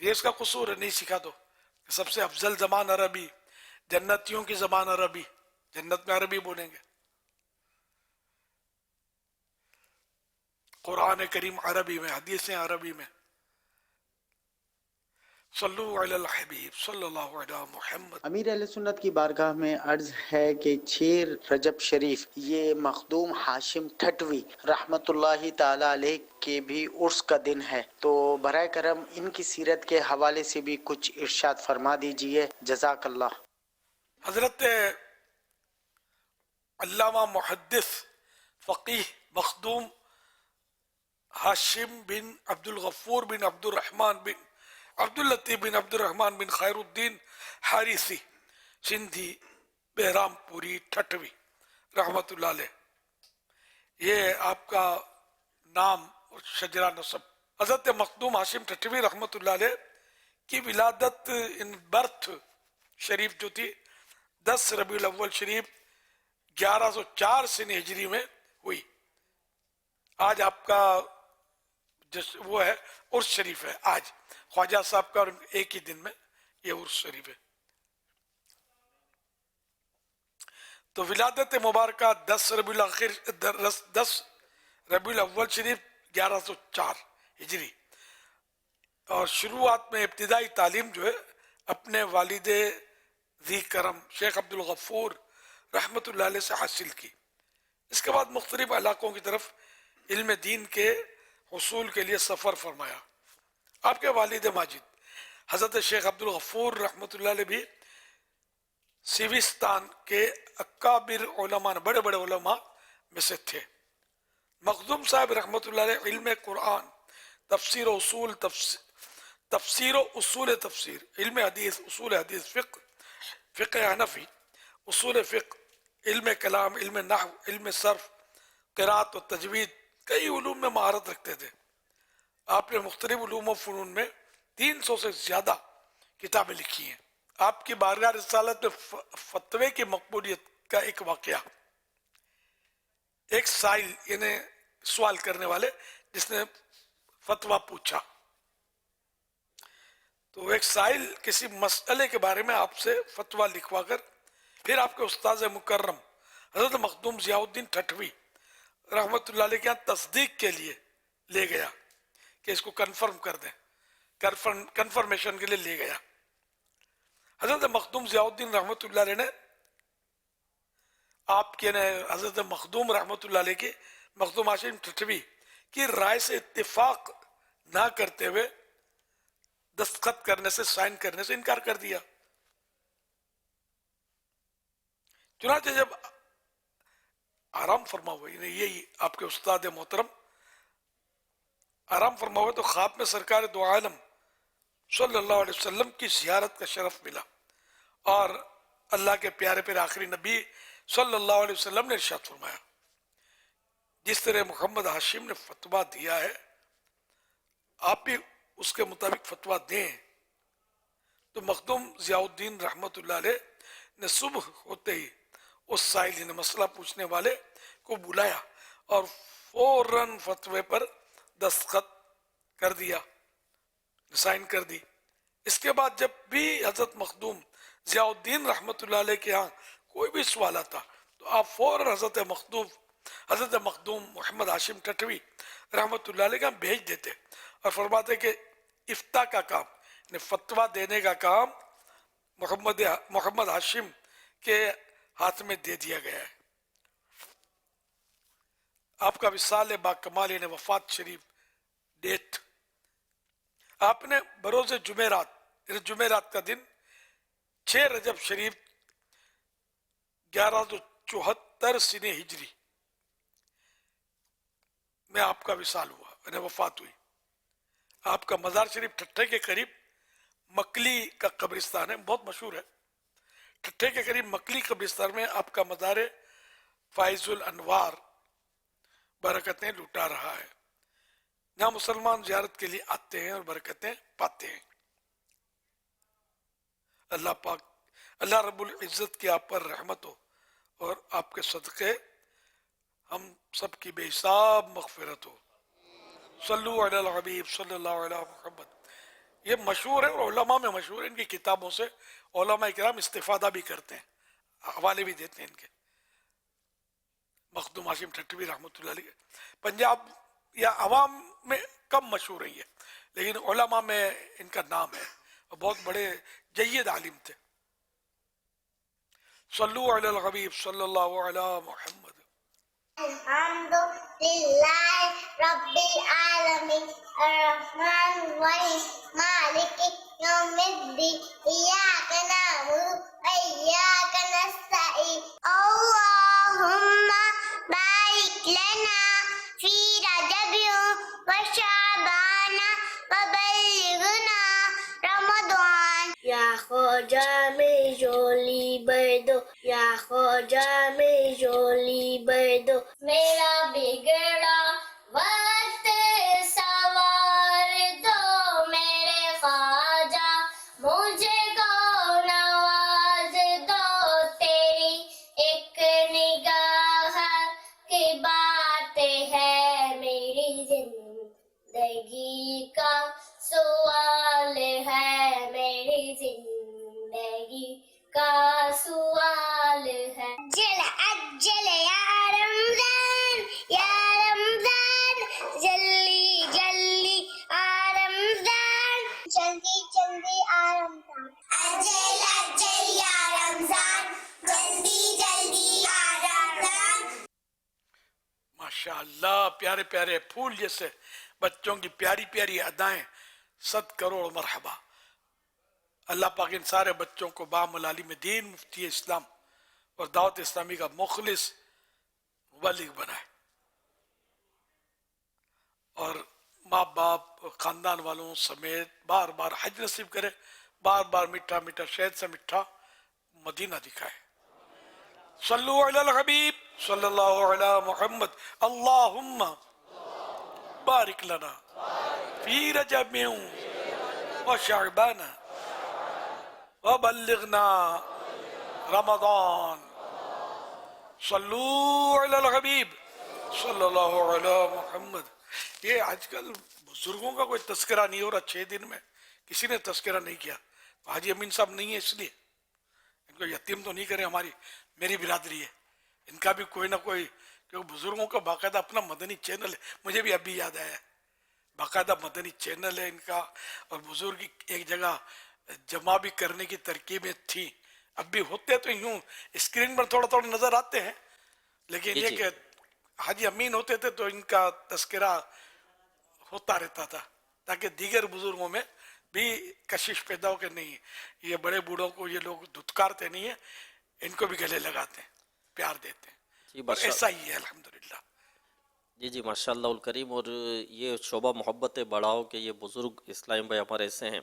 یہ اس کا قصور ہے، نہیں سکھا دو کہ سب سے افضل زبان عربی، جنتیوں کی زبان عربی، جنت میں عربی بولیں گے، قرآن کریم عربی میں، حدیثیں عربی میں. صلو علی الحبیب صلی اللہ علی محمد. امیر اہل سنت کی بارگاہ میں عرض ہے کہ 6 رجب شریف یہ مخدوم ہاشم ٹھٹوی رحمت اللہ تعالی علیہ کے بھی عرس کا دن ہے، تو برائے کرم ان کی سیرت کے حوالے سے بھی کچھ ارشاد فرما دیجئے، جزاک اللہ. حضرت علامہ محدث فقیہ مخدوم ہاشم بن عبد الغفور بن عبد الرحمن بن عبد اللطیف بن عبد الرحمن بن خیر الدین حارثی سندھی بہرام پوری ٹھٹوی رحمت اللہ علیہ، یہ آپ کا نام اور شجرہ نسب. حضرت مخدوم ہاشم ٹھٹوی رحمت اللہ علیہ کی ولادت ان برتھ شریف جو تھی 10 ربیع الاول شریف 1104 سن ہجری میں ہوئی. آج آپ کا وہ ہے عرس شریف ہے، آج خواجہ صاحب کا ایک ہی دن میں یہ عرس شریف ہے. تو ولادت مبارکہ 10 ربیع الاول شریف 1104 ہجری، اور شروعات میں ابتدائی تعلیم جو ہے اپنے والد ذی کرم شیخ عبد الغفور رحمت اللہ علیہ سے حاصل کی. اس کے بعد مختلف علاقوں کی طرف علم دین کے حصول کے لیے سفر فرمایا. آپ کے والد ماجد حضرت شیخ عبد الغفور رحمت اللہ علیہ بھی سیوستان کے اکابر علماء، بڑے بڑے علماء میں سے تھے. مخدوم صاحب رحمت اللہ علیہ علم قرآن، تفسیر و اصول تفسیر، علم حدیث، اصول حدیث، فقہ حنفی، اصول فقہ، علم کلام، علم نحو، علم صرف، قرات و تجوید، کئی علوم میں مہارت رکھتے تھے. آپ نے مختلف علوم و فنون میں 300 سے زیادہ کتابیں لکھی ہیں. آپ کی بارگاہ رسالت میں فتوے کی مقبولیت کا ایک واقعہ، ایک سائل یعنی سوال کرنے والے جس نے فتویٰ پوچھا، تو ایک سائل کسی مسئلے کے بارے میں آپ سے فتویٰ لکھوا کر پھر آپ کے استاذ مکرم حضرت مخدوم ضیاء الدین ٹھٹوی رحمت اللہ علیہ کے یہاں تصدیق کے لیے لے گیا کہ اس کو کنفرم کر دیں، کنفرمیشن کے لیے لے گیا. حضرت مخدوم ضیاء الدین رحمت اللہ علیہ نے آپ کے حضرت مخدوم رحمت اللہ علیہ کے مخدوم ہاشم ٹھٹوی کی رائے سے اتفاق نہ کرتے ہوئے دستخط کرنے سے، سائن کرنے سے انکار کر دیا. چنانچہ جب آرام فرما ہوئے، یہی آپ کے استاد محترم آرام فرما ہوئے، تو خواب میں سرکار دو عالم صلی اللہ علیہ وسلم کی زیارت کا شرف ملا، اور اللہ کے پیارے پیارے آخری نبی صلی اللہ علیہ وسلم نے ارشاد فرمایا، جس طرح محمد ہاشم نے فتویٰ دیا ہے آپ بھی اس کے مطابق فتویٰ دیں. تو مخدوم ضیاء الدین رحمت اللہ علیہ نے صبح ہوتے ہی اس سائل نے مسئلہ پوچھنے والے کو بلایا اور فوراً فتوے پر دستخط کر دیا، سائن کر دی. اس کے بعد جب بھی حضرت مخدوم ضیاء الدین رحمت اللہ علیہ کے ہاں کوئی بھی سوال آتا تو آپ فوراً حضرت مخدوم محمد ہاشم ٹھٹوی رحمت اللہ علیہ کا بھیج دیتے اور فرماتے کہ افتاء کا کام، یعنی فتویٰ دینے کا کام محمد ہاشم کے ہاتھ میں دے دیا گیا ہے. آپ کا وصال با کمال یعنی وفات شریف ڈیٹ، آپ نے بروز جمعرات یعنی جمعرات کا دن 6 رجب شریف 1174 سن ہجری میں آپ کا وصال ہوا، یعنی وفات ہوئی. آپ کا مزار شریف ٹھٹھے کے قریب مکلی کا قبرستان ہے، بہت مشہور ہے. ٹھٹھے کے قریب مکلی قبرستان میں آپ کا مزار فائز الانوار برکتیں لٹا رہا ہے. یہاں مسلمان زیارت کے لیے آتے ہیں اور برکتیں پاتے ہیں. اللہ پاک، اللہ رب العزت کی آپ پر رحمت ہو اور آپ کے صدقے ہم سب کی بے حساب مغفرت ہو. صلو علی الحبیب صلی اللہ علیہ محمد. یہ مشہور ہے اور علماء میں مشہور ہے، ان کی کتابوں سے علماء کرام استفادہ بھی کرتے ہیں، حوالے بھی دیتے ہیں ان کے. مخدوم ہاشم ٹھٹوی رحمۃ اللہ علیہ پنجاب یا عوام میں کم مشہور ہے یہ، لیکن علماء میں ان کا نام ہے اور بہت بڑے جید عالم تھے. صلو علی الحبیب صلی اللہ علی محمد. الحمد للہ رب العالمین الرحمن الرحیم مالک یوم الدین ایاک نعبد و ایاک نستعین اللہم بارک لنا فی رجب و شعبان وبلغنا رمضان. یا خواجہ میں جولی بردو، یا خواجہ میں جولی بردو، میرا بگڑا وقت سوار دو، میرے خواجہ مجھے کو نواز دو. تیری ایک نگاہ کی بات ہے میری زندگی کا سوال ہے، میری زندگی کا سوال ہے. جل اجل یا رمضان یا رمضان، جلدی جلدی آ رمضان، جلدی جلدی آ رمضان. اجل اجل یا رمضان، جلدی جلدی آ رمضان. ماشاء اللہ، پیارے پیارے پھول جیسے بچوں کی پیاری پیاری ادائیں. 100 کروڑ مرحبا. اللہ پاک ان سارے بچوں کو بام العالم دین، مفتی اسلام اور دعوت اسلامی کا مخلص مبلغ بنائے، اور ماں باپ اور خاندان والوں سمیت بار بار حج نصیب کرے، بار بار میٹھا میٹھا شہد سے میٹھا مدینہ دکھائے. صلو علی الحبیب صلی اللہ علی محمد. اللہم بارک لنا فی رجب و شعبان وبلغنا رمضان. صلو علی الحبیب صلی اللہ علی محمد. یہ آج کل بزرگوں کا کوئی تذکرہ نہیں ہو رہا، 6 دن میں کسی نے تذکرہ نہیں کیا. حاجی امین صاحب نہیں ہے اس لیے ان کو یتیم تو نہیں کرے، ہماری میری برادری ہے، ان کا بھی کوئی نہ کوئی، کیونکہ بزرگوں کا باقاعدہ اپنا مدنی چینل ہے. مجھے بھی ابھی یاد آیا ہے، باقاعدہ مدنی چینل ہے ان کا، اور بزرگ ایک جگہ جمع بھی کرنے کی ترکیبیں تھی. اب بھی ہوتے تو یوں اسکرین پر تھوڑا تھوڑا نظر آتے ہیں، لیکن یہ کہ حاجی امین ہوتے تھے تو ان کا تذکرہ ہوتا رہتا تھا، تاکہ دیگر بزرگوں میں بھی کشش پیدا ہو کہ نہیں یہ بڑے بوڑھوں کو یہ لوگ دھتکارتے نہیں ہیں، ان کو بھی گلے لگاتے ہیں، پیار دیتے ہیں. اور ایسا ہی ہے الحمدللہ. جی ماشاء اللہ الکریم. اور یہ شعبہ محبت بڑھاؤ کہ یہ بزرگ اسلام بھائی ہمارے ایسے ہیں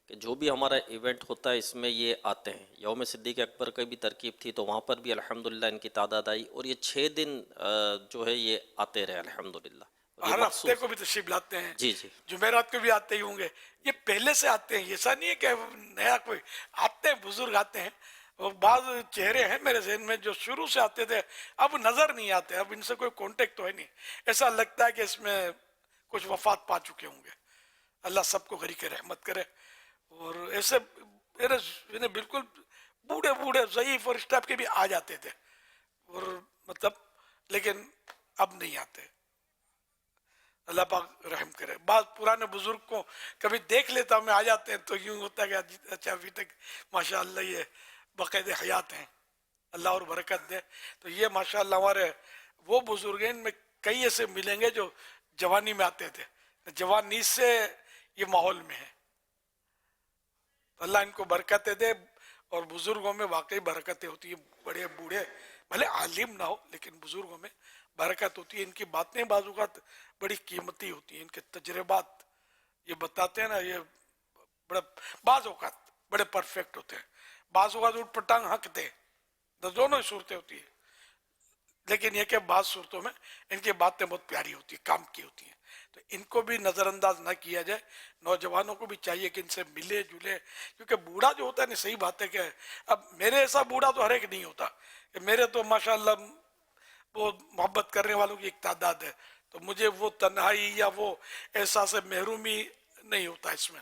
کہ جو بھی ہمارا ایونٹ ہوتا ہے اس میں یہ آتے ہیں. یوم صدیق اکبر کی بھی ترکیب تھی تو وہاں پر بھی الحمدللہ ان کی تعداد آئی، اور یہ 6 دن جو ہے یہ آتے رہے الحمدللہ. ہر ہفتے کو بھی تشریف لاتے ہیں، جی جی جمعرات کو بھی آتے ہی ہوں گے. یہ پہلے سے آتے ہیں، ایسا نہیں ہے کہ نیا کوئی آتے ہیں، بزرگ آتے ہیں. اور بعض چہرے ہیں میرے ذہن میں جو شروع سے آتے تھے اب نظر نہیں آتے، اب ان سے کوئی کانٹیکٹ تو ہے نہیں. ایسا لگتا ہے کہ اس میں کچھ وفات پا چکے ہوں گے. اللہ سب کو غریق رحمت کرے. اور ایسے میرے بالکل بوڑھے بوڑھے ضعیف اور اس ٹائپ کے بھی آ جاتے تھے، اور مطلب لیکن اب نہیں آتے. اللہ پاک رحم کرے. بعض پرانے بزرگ کو کبھی دیکھ لیتا ہوں میں، آ جاتے ہیں تو یوں ہوتا ہے کہ اچھا ابھی تک ماشاءاللہ یہ باقاعدہ حیات ہیں، اللہ اور برکت دے. تو یہ ماشاءاللہ ہمارے وہ بزرگ ہیں، ان میں کئی ایسے ملیں گے جو جوانی میں آتے تھے، جوانی سے یہ ماحول میں ہے. اللہ ان کو برکتیں دے. اور بزرگوں میں واقعی برکتیں ہوتی ہیں. بڑے بوڑھے بھلے عالم نہ ہو لیکن بزرگوں میں برکت ہوتی ہے. ان کی باتیں بعض اوقات بڑی قیمتی ہوتی ہیں، ان کے تجربات یہ بتاتے ہیں نا، یہ بڑا بعض اوقات بڑے پرفیکٹ ہوتے ہیں، بعض اوقات اٹھ پٹانگ ہنکتے ہیں. دونوں ہی صورتیں ہوتی ہیں، لیکن یہ کہ بعض صورتوں میں ان کی باتیں بہت پیاری ہوتی ہیں، کام کی ہوتی ہیں. تو ان کو بھی نظر انداز نہ کیا جائے. نوجوانوں کو بھی چاہیے کہ ان سے ملے جلے، کیونکہ بوڑھا جو ہوتا ہے نا، صحیح بات ہے کہ اب میرے ایسا بوڑھا تو ہر ایک نہیں ہوتا، کہ میرے تو ماشاءاللہ وہ محبت کرنے والوں کی ایک تعداد ہے، تو مجھے وہ تنہائی یا وہ احساس محرومی نہیں ہوتا اس میں.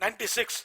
96,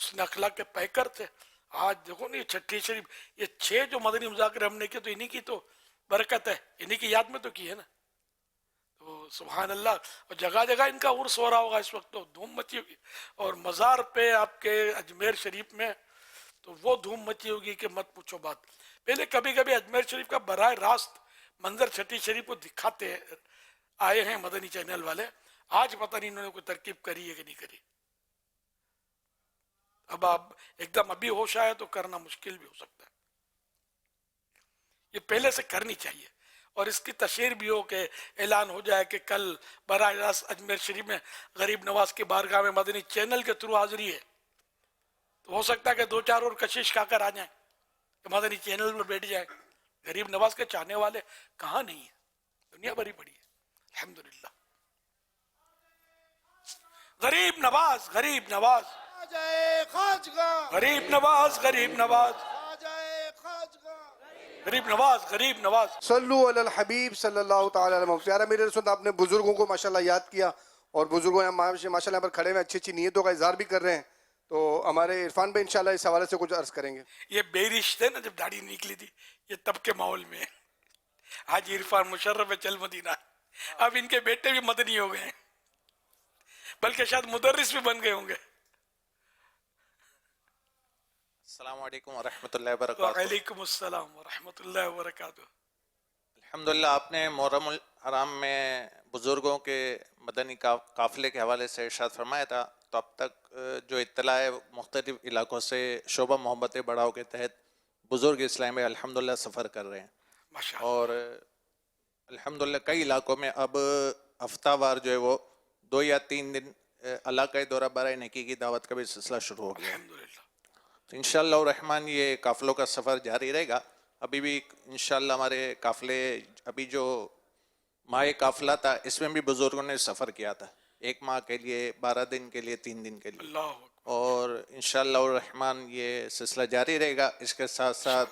حسن اخلاق کے پیکر تھے. آج دیکھو نا یہ چھٹی شریف، یہ 6 جو مدنی مذاکرے ہم نے کیے تو انہی کی تو برکت ہے، انہی کی یاد میں تو کی ہے نا. تو سبحان اللہ. اور جگہ جگہ ان کا عرس ہو رہا ہوگا اس وقت، تو دھوم مچی ہوگی. اور مزار پہ آپ کے اجمیر شریف میں تو وہ دھوم مچی ہوگی کہ مت پوچھو بات. پہلے کبھی کبھی اجمیر شریف کا براہ راست منظر چھٹی شریف کو دکھاتے آئے ہیں مدنی چینل والے. آج پتہ نہیں انہوں نے کوئی ترکیب کری ہے کہ نہیں کری. اب آپ ایک دم ابھی ہوش آئے تو کرنا مشکل بھی ہو سکتا ہے. یہ پہلے سے کرنی چاہیے، اور اس کی تشہیر بھی ہو کہ اعلان ہو جائے کہ کل براہ راست اجمیر شریف میں غریب نواز کی بارگاہ میں مدنی چینل کے تھرو حاضری ہے. تو ہو سکتا ہے کہ 2-4 اور کشش کھا کر آ جائیں کہ مدنی چینل میں بیٹھ جائیں. غریب نواز کے چاہنے والے کہاں نہیں ہیں، دنیا بھری پڑی ہے الحمدللہ. غریب نواز، غریب نواز، غریب نواز، غریب نواز، غریب نواز، غریب نواز. صلو علی الحبیب صلی اللہ تعالی علیہ وسلم. پیارا میرے رسول، آپ نے بزرگوں کو ماشاءاللہ یاد کیا، اور بزرگوں ماشاءاللہ یہاں پر کھڑے ہوئے اچھی اچھی نیتوں کا اظہار بھی کر رہے ہیں. تو ہمارے عرفان بھائی انشاءاللہ اس حوالے سے کچھ عرض کریں گے. یہ بے رشتے نا جب داڑھی نکلی تھی، یہ تب کے ماحول میں آج عرفان مشرف ہے چل مدینہ. اب ان کے بیٹے بھی مدنی ہو گئے ہیں، بلکہ شاید مدرس بھی بن گئے ہوں گے. السلام علیکم ورحمۃ اللہ وبرکاتہ. وعلیکم السلام ورحمۃ اللہ وبرکاتہ. الحمدللہ آپ نے محرم الحرام میں بزرگوں کے مدنی قافلے کے حوالے سے ارشاد فرمایا تھا. تو اب تک جو اطلاع ہے مختلف علاقوں سے شعبہ محبت بڑھاؤ کے تحت بزرگ اسلام میں الحمدللہ سفر کر رہے ہیں، اور الحمدللہ کئی علاقوں میں اب ہفتہ وار جو ہے وہ 2 یا 3 دن علاقائی دورہ برائے نیکی کی دعوت کا بھی سلسلہ شروع ہو گیا. تو انشاءاللہ الرحمن یہ قافلوں کا سفر جاری رہے گا. ابھی بھی انشاءاللہ ہمارے قافلے، ابھی جو ماہ قافلہ تھا اس میں بھی بزرگوں نے سفر کیا تھا 1 ماہ کے لیے، 12 دن کے لیے، 3 دن کے لیے. اور انشاءاللہ الرحمن یہ سلسلہ جاری رہے گا. اس کے ساتھ ساتھ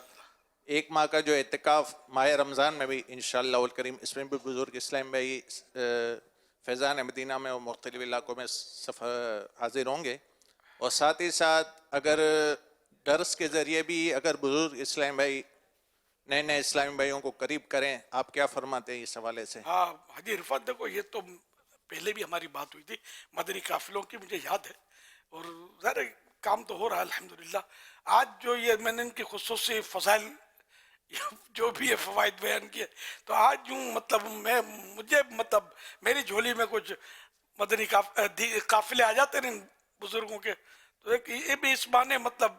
1 ماہ کا جو اعتکاف ماہ رمضان میں بھی انشاءاللہ الکریم اس میں بھی بزرگ اسلام بھائی فیضان مدینہ میں اور مختلف علاقوں میں حاضر ہوں گے. اور ساتھ ہی ساتھ اگر درس کے ذریعے بھی اگر بزرگ اسلام بھائی نئے اسلامی بھائیوں کو قریب کریں، آپ کیا فرماتے ہیں اس حوالے سے؟ ہاں حاجی عرفات، دیکھو یہ تو پہلے بھی ہماری بات ہوئی تھی مدنی قافلوں کی، مجھے یاد ہے، اور ظاہر کام تو ہو رہا ہے الحمدللہ. آج جو یہ میں نے ان کی خصوصی فضائل جو بھی یہ فوائد بیان کیے، تو آج یوں مطلب مجھے میری جھولی میں کچھ مدنی قافلے آ جاتے ہیں بزرگوں کے، تو یہ بھی اس معنی مطلب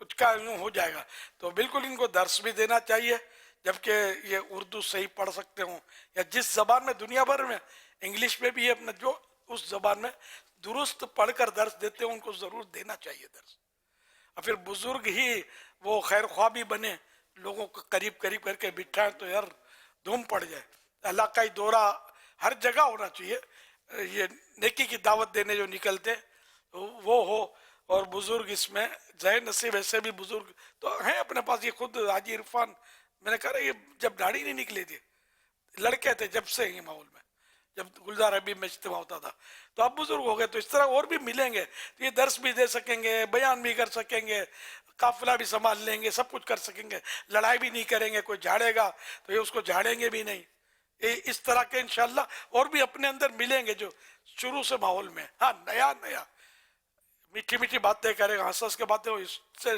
کچھ کا یوں ہو جائے گا. تو بالکل ان کو درس بھی دینا چاہیے، جبکہ یہ اردو صحیح پڑھ سکتے ہوں، یا جس زبان میں دنیا بھر میں انگلش میں بھی اپنا جو اس زبان میں درست پڑھ کر درس دیتے ہیں ان کو ضرور دینا چاہیے درس. اور پھر بزرگ ہی وہ خیر خواہ بھی بنے، لوگوں کو قریب کر کے بٹھائیں تو یار دھوم پڑ جائے. علاقائی دورہ ہر جگہ ہونا چاہیے. یہ نیکی کی دعوت دینے جو نکلتے وہ ہو، اور بزرگ اس میں ظاہر نصیب ایسے بھی بزرگ تو ہیں اپنے پاس. یہ خود حاجی عرفان، میں نے کہا یہ جب داڑھی نہیں نکلی تھی لڑکے تھے جب سے یہ ماحول میں، جب گلزار حبیب میں اجتماع ہوتا تھا، تو اب بزرگ ہو گئے. تو اس طرح اور بھی ملیں گے تو یہ درس بھی دے سکیں گے، بیان بھی کر سکیں گے، قافلہ بھی سنبھال لیں گے، سب کچھ کر سکیں گے. لڑائی بھی نہیں کریں گے، کوئی جھاڑے گا تو یہ اس کو جھاڑیں گے بھی نہیں. اس طرح کے انشاءاللہ اور بھی اپنے اندر ملیں گے جو شروع سے ماحول میں. ہاں نیا میٹھی میٹھی باتیں کرے گا، ہنس کے باتیں ہو، اس سے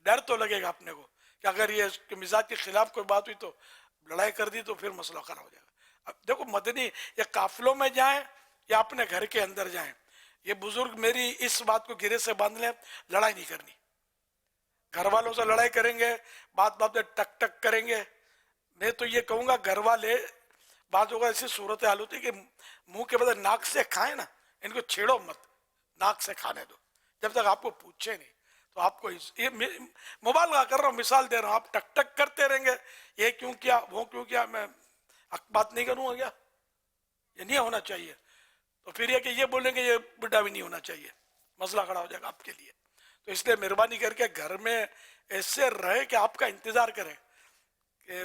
ڈر تو لگے گا اپنے کو کہ اگر یہ اس کے مزاج کے خلاف کوئی بات ہوئی تو لڑائی کر دی تو پھر مسئلہ خراب ہو جائے گا. اب دیکھو مدنی یا قافلوں میں جائیں یا اپنے گھر کے اندر جائیں، یہ بزرگ میری اس بات کو گرے سے باندھ لیں، لڑائی نہیں کرنی. گھر والوں سے لڑائی کریں گے، بات میں ٹک ٹک کریں گے. میں تو یہ کہوں گا گھر والے بعض اوقات ایسی صورت حال ہوتی ہے کہ منہ کے بدلے ناک سے کھائیں نا، ان کو چھیڑو مت، ناک سے کھانے دو جب تک آپ کو پوچھے نہیں. تو آپ کو یہ مبالغہ کر رہا ہوں، مثال دے رہا ہوں، آپ ٹک ٹک کرتے رہیں گے، یہ کیوں کیا وہ کیوں کیا، میں بات نہیں کروں گا کیا؟ یہ نہیں ہونا چاہیے. تو پھر یہ کہ یہ بولیں گے یہ بڈھا بھی نہیں ہونا چاہیے، مسئلہ کھڑا ہو جائے گا آپ کے لیے. تو اس لیے مہربانی کر کے گھر میں ایسے رہے کہ آپ کا انتظار کریں کہ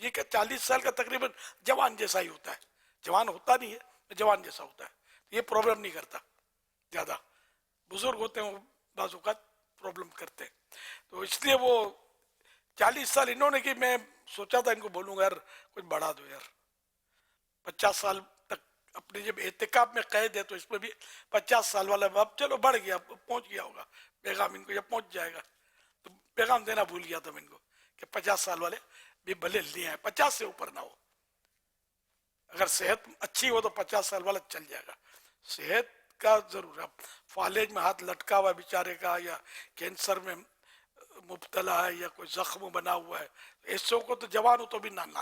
یہ کہ 40 سال کا تقریباً جوان جیسا ہی ہوتا ہے، جوان ہوتا نہیں ہے، جوان جیسا ہوتا ہے، یہ پرابلم نہیں کرتا زیادہ. بزرگ ہوتے ہیں وہ بعض اوقات پرابلم کرتے ہیں. تو اس لیے وہ 40 سال انہوں نے کہ میں سوچا تھا ان کو بولوں گا یار کچھ بڑھا دو یار. 50 سال تک اپنے جب اعتکاف میں قید ہے تو اس میں بھی 50 سال والا اب چلو بڑھ گیا، پہنچ گیا ہوگا پیغام ان کو، جب پہنچ جائے گا تو پیغام دینا بھول گیا تھا میں ان کو کہ 50 سال والے بھی بھلے لے آئے، 50 سے اوپر نہ ہو. اگر صحت اچھی ہو تو 50 سال والا چل جائے گا. صحت کا ضرور ہے. فالج میں ہاتھ لٹکا ہوا ہے بیچارے کا، یا کینسر میں مبتلا ہے، یا کوئی زخم بنا ہوا ہے، ایسوں کو تو جوان ہو تو بھی نان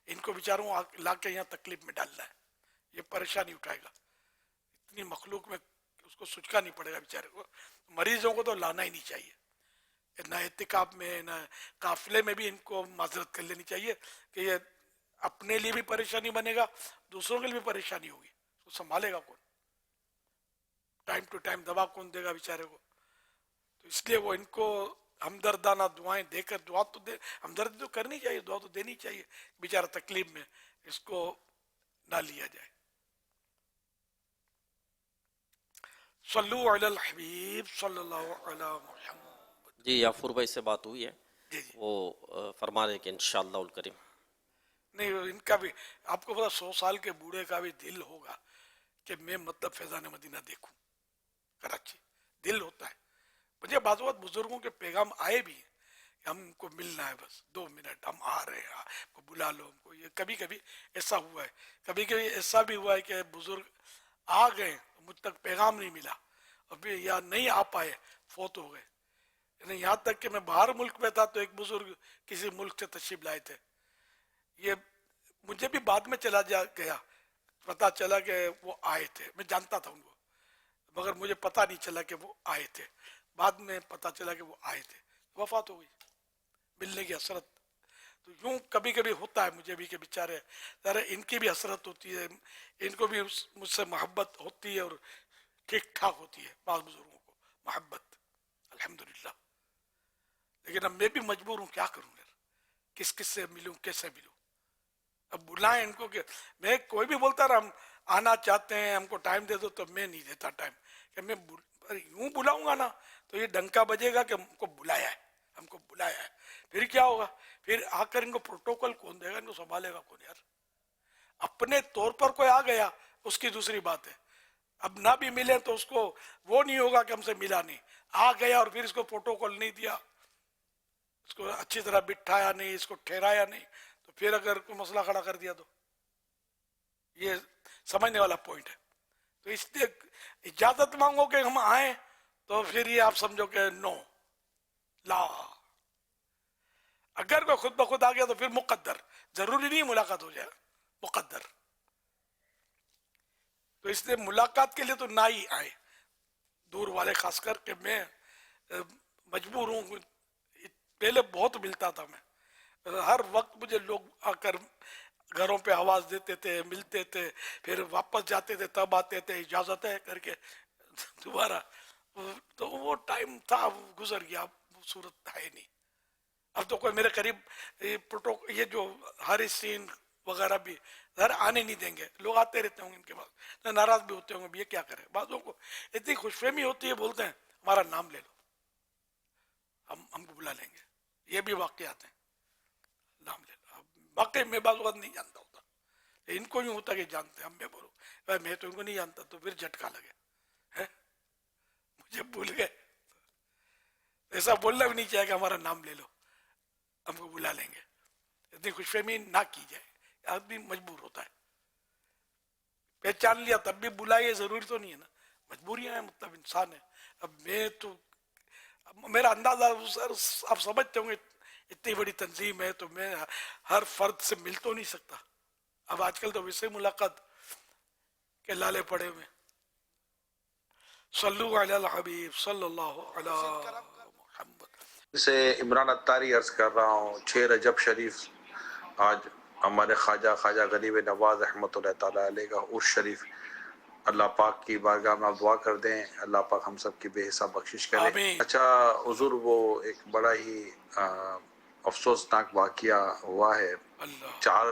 ان کو بیچاروں لا کے یہاں تکلیف میں ڈالنا ہے، یہ پریشانی اٹھائے گا. اتنی مخلوق میں اس کو سچکا نہیں پڑے گا بیچارے کو. مریضوں کو تو لانا ہی نہیں چاہیے، نہ اعتکاف میں نہ قافلے میں بھی ان کو معذرت کر لینی چاہیے کہ یہ اپنے لیے بھی پریشانی بنے گا، دوسروں کے لیے بھی پریشانی ہوگی. اس کو سنبھالے گا کون؟ ٹائم ٹو ٹائم دوا کون دے گا بیچارے کو؟ تو اس لیے وہ ان کو ہمدردانہ دعائیں دے کر، دعا تو دے، ہمدردی تو کرنی چاہیے، دعا تو دینی چاہیے. بیچارہ تکلیف میں، اس کو نہ لیا جائے. صلو علی الحبیب صلی اللہ علی محمد. جی یافور بھائی سے بات ہوئی ہے، وہ فرما رہے کہ انشاءاللہ الکریم. نہیں ان کا بھی آپ کو پتا 100 سال کے بوڑھے کا بھی دل ہوگا کہ میں مطلب فیضان مدینہ دیکھوں کراچی، دل ہوتا ہے. مجھے بعض اوقات بزرگوں کے پیغام آئے بھی ہیں کہ ہم کو ملنا ہے، بس 2 منٹ ہم آ رہے ہیں، آپ کو بلا لو ہم کو. یہ کبھی کبھی ایسا ہوا ہے، کبھی کبھی ایسا بھی ہوا ہے کہ بزرگ آ گئے مجھ تک پیغام نہیں ملا، ابھی یا نہیں آ پائے، فوت ہو گئے. یعنی یہاں تک کہ میں باہر ملک میں تھا تو ایک بزرگ کسی ملک سے تشریف لائے تھے. یہ مجھے بھی بعد میں چلا گیا پتا چلا کہ وہ آئے تھے، میں جانتا تھا ان کو مگر مجھے پتا نہیں چلا کہ وہ آئے تھے. بعد میں پتا چلا کہ وہ آئے تھے، وفات ہو گئی. ملنے کی حسرت تو یوں کبھی کبھی ہوتا ہے مجھے بھی کہ بیچارے ذرا ان کی بھی حسرت ہوتی ہے، ان کو بھی مجھ سے محبت ہوتی ہے اور ٹھیک ٹھاک ہوتی ہے. بعض بزرگوں کو محبت الحمدللہ، لیکن اب میں بھی مجبور ہوں، کیا کروں یار، کس کس سے ملوں، کیسے ملوں. اب بلائیں ان کو، کہ میں کوئی بھی بولتا رہا ہم آنا چاہتے ہیں ہم کو ٹائم دے دو، تو میں نہیں دیتا ٹائم. کہ میں یوں بلاؤں گا نا تو یہ ڈنکا بجے گا کہ ہم کو بلایا ہے، ہم کو بلایا ہے. پھر کیا ہوگا؟ پھر آ کر ان کو پروٹوکول کون دے گا، ان کو سنبھالے گا کون یار؟ اپنے طور پر کوئی آ گیا اس کی دوسری بات ہے، اب نہ بھی ملے تو اس کو وہ نہیں ہوگا کہ ہم سے ملا نہیں. آ گیا اور پھر اس کو پروٹوکول نہیں دیا، اس کو اچھی طرح بٹھایا نہیں، اس کو ٹھہرایا نہیں، تو پھر اگر کوئی مسئلہ کھڑا کر دیا تو یہ سمجھنے والا پوائنٹ ہے. تو اس لیے اجازت مانگو کہ ہم آئیں تو پھر یہ آپ سمجھو کہ نو لا. اگر کوئی خود بخود آ گیا تو پھر مقدر، ضروری نہیں ملاقات ہو جائے، مقدر. تو اس لیے ملاقات کے لیے تو نہ ہی آئے دور والے، خاص کر کہ میں مجبور ہوں. پہلے بہت ملتا تھا میں، ہر وقت مجھے لوگ آ کر گھروں پہ آواز دیتے تھے، ملتے تھے، پھر واپس جاتے تھے، تب آتے تھے اجازت ہے کر کے دوبارہ. تو وہ ٹائم تھا، گزر گیا، وہ صورت ہے نہیں. اب تو کوئی میرے قریب یہ جو ہر سین وغیرہ بھی گھر آنے نہیں دیں گے. لوگ آتے رہتے ہوں گے ان کے پاس، ناراض بھی ہوتے ہوں گے، یہ کیا کرے. بعضوں کو اتنی خوش فہمی ہوتی ہے، بولتے ہیں ہمارا نام لے لو، ہم کو بلا لیں گے. یہ بھی واقعات ہیں، نام لے لو. واقعی میں بعض وقت نہیں جانتا ہوتا، ان کو یوں ہوتا کہ جانتے ہیں. ہم میں بولوں بھائی میں تو ان کو نہیں جانتا، تو پھر جھٹکا لگے، مجھے بھول گئے. ایسا بولنا بھی نہیں چاہے کہ ہمارا نام لے لو، ہم کو بلا لیں گے. اتنی خوش فہمی نہ کی جائے، آدمی مجبور ہوتا ہے. پہچان لیا تب بھی بلائے، ضروری تو نہیں ہے نا، مجبوریاں ہیں، مطلب انسان ہے. اب میں تو میرا اندازہ آپ سمجھتے ہوں گے، اتنی بڑی تنظیم ہے تو میں ہر فرد سے مل تو نہیں سکتا. اب آج کل تو ویسے ملاقات کے لالے پڑے ہوئے. صلو علی الحبیب صلی اللہ علی محمد. سے عمران اتاری عرض کر رہا ہوں. 6 رجب شریف آج ہمارے خواجہ غریب نواز رحمۃ اللہ تعالیٰ علیہ کا عرس شریف. اللہ پاک کی بارگاہ میں آپ دعا کر دیں، اللہ پاک ہم سب کی بے حساب بخشش کرے. اچھا حضور، وہ ایک بڑا ہی افسوسناک واقعہ ہوا ہے 4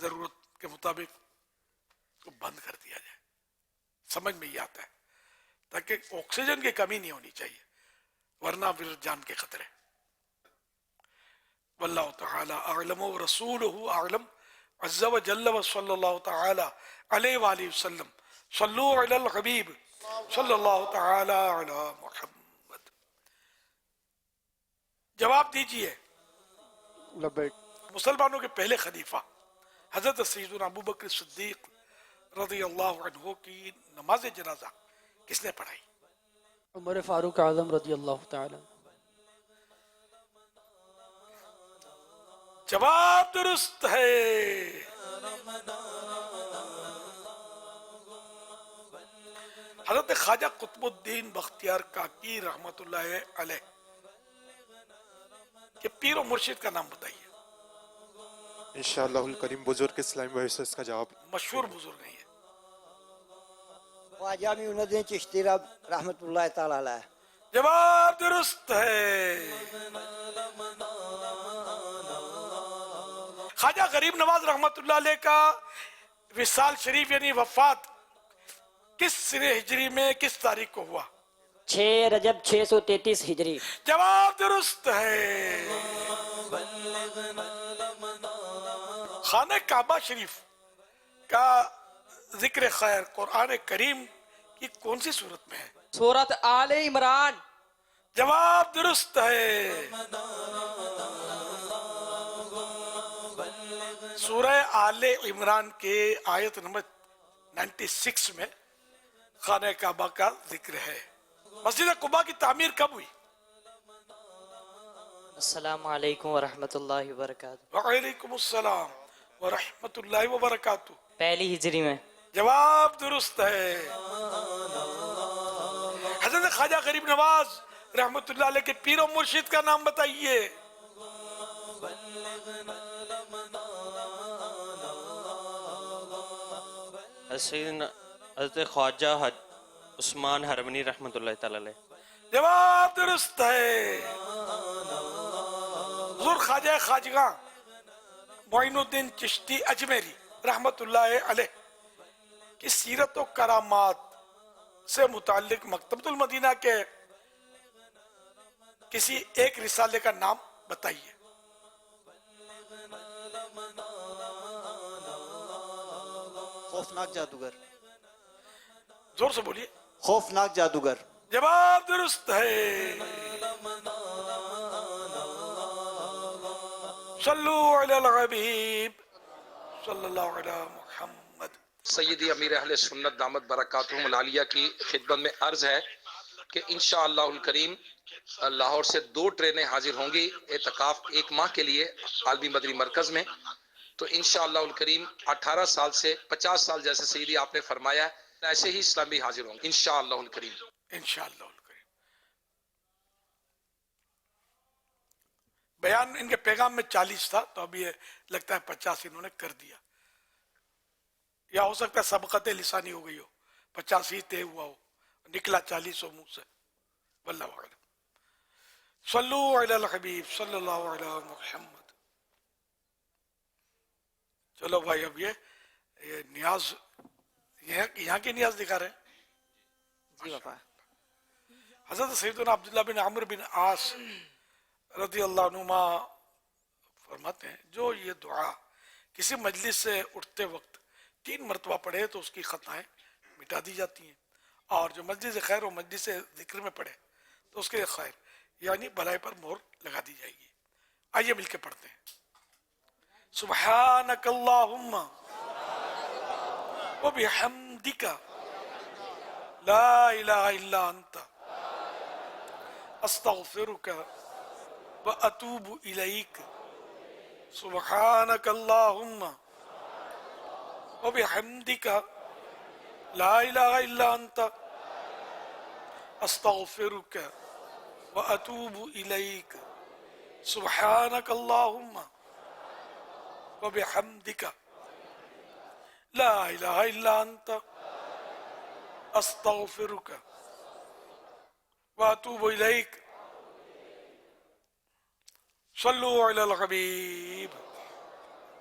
ضرورت کے مطابق کو بند کر دیا جائے. سمجھ میں یہ آتا ہے تاکہ آکسیجن کی کمی نہیں ہونی چاہیے ورنہ پھر جان کے خطرے. واللہ تعالی اعلم ورسولہ اعلم عز وجل وصلی اللہ تعالی علیہ وآلہ وسلم. صلو علی الحبیب صلی اللہ تعالی علی محمد. جواب دیجئے. لبیک. مسلمانوں کے پہلے خلیفہ حضرت سیدنا ابو بکر صدیق رضی اللہ عنہ کی نماز جنازہ کس نے پڑھائی؟ عمر فاروق اعظم رضی اللہ تعالی. جواب درست ہے. حضرت خواجہ قطب الدین بختیار کاکی رحمت اللہ علیہ کہ پیر و مرشد کا نام بتائیے. انشاءاللہ الکریم بزرگ اسلامی بھائی سے اس کا جواب. مشہور بزرگ نہیں ہے. خواجہ معین الدین چشتی رحمت اللہ تعالی علیہ. جواب درست ہے. خواجہ غریب نواز رحمت اللہ علیہ کا وصال شریف یعنی وفات کس سنہ ہجری میں کس تاریخ کو ہوا؟ 6 رجب 633 ہجری. جواب درست ہے. خانہ کعبہ شریف کا ذکر خیر قرآن کریم کی کون سی صورت میں ہے؟ سورۃ آل عمران. جواب درست ہے. سورہ آل عمران کے آیت نمبر 96 میں خانہ کعبہ کا ذکر ہے. مسجد قباء کی تعمیر کب ہوئی؟ السلام علیکم ورحمۃ اللہ وبرکاتہ. وعلیکم السلام ورحمۃ اللہ وبرکاتہ. 1 ہجری میں. جواب درست ہے. حضرت خواجہ غریب نواز رحمت اللہ علیہ کے پیر و مرشد کا نام بتائیے. حضرت خواجہ عثمان حرمنی رحمۃ اللہ تعالی علیہ. جواب درست ہے. حضور خواجہ خواجگاں معین الدین چشتی اجمیری رحمت اللہ علیہ کی سیرت و کرامات سے متعلق مکتبۃ المدینہ کے کسی ایک رسالے کا نام بتائیے. خوفناک جادوگر. زور سے بولیے. خوفناک جادوگر. جواب درست ہے. صلو علی الحبیب صلی اللہ علی محمد. سیدی امیر اہل سنت دامت برکاتہم العالیہ کی خدمت میں عرض ہے کہ انشاءاللہ الکریم لاہور سے 2 ٹرینیں حاضر ہوں گی اعتکاف 1 ماہ کے لیے عالمی مدنی مرکز میں. تو انشاءاللہ الکریم 18 سال سے 50 سال جیسے سیدی آپ نے فرمایا ہے ایسے ہی اسلامی حاضر ہوں گے انشاءاللہ الکریم. انشاءاللہ الکریم. بیان ان کے پیغام میں 40 تھا تو اب یہ لگتا ہے 50 انہوں نے کر دیا یا ہو سکتا ہے سبقت لسانی ہو گئی ہو 50 ہی طے ہوا ہو نکلا 40 ہو منہ سے. واللہ اعلم. صلو علی الحبیب صلی اللہ علی محمد. چلو بھائی اب یہ نیاز یہاں کی نیاز دکھا رہے ہیں. جی بابا. حضرت سیدنا عبداللہ بن عمرو بن عاص رضی اللہ عنہما فرماتے ہیں جو یہ دعا کسی مجلس سے اٹھتے وقت 3 مرتبہ پڑھے تو اس کی خطائیں مٹا دی جاتی ہیں اور جو مجلس خیر و مجلس ذکر میں پڑھے تو اس کے لیے خیر یعنی بھلائی پر مہر لگا دی جائے گی. آئیے مل کے پڑھتے ہیں. سبحانک اللہم وبحمدک لا الہ الا انت استغفرک واتوب الیک. سبحانک اللہم وبحمدک لا الہ الا انت استغفرک واتوب الیک. سبحانک اللہم وبحمدک لا الہ الا انت استغفرک واتوب الیک. صلو علی الحبیب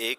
1,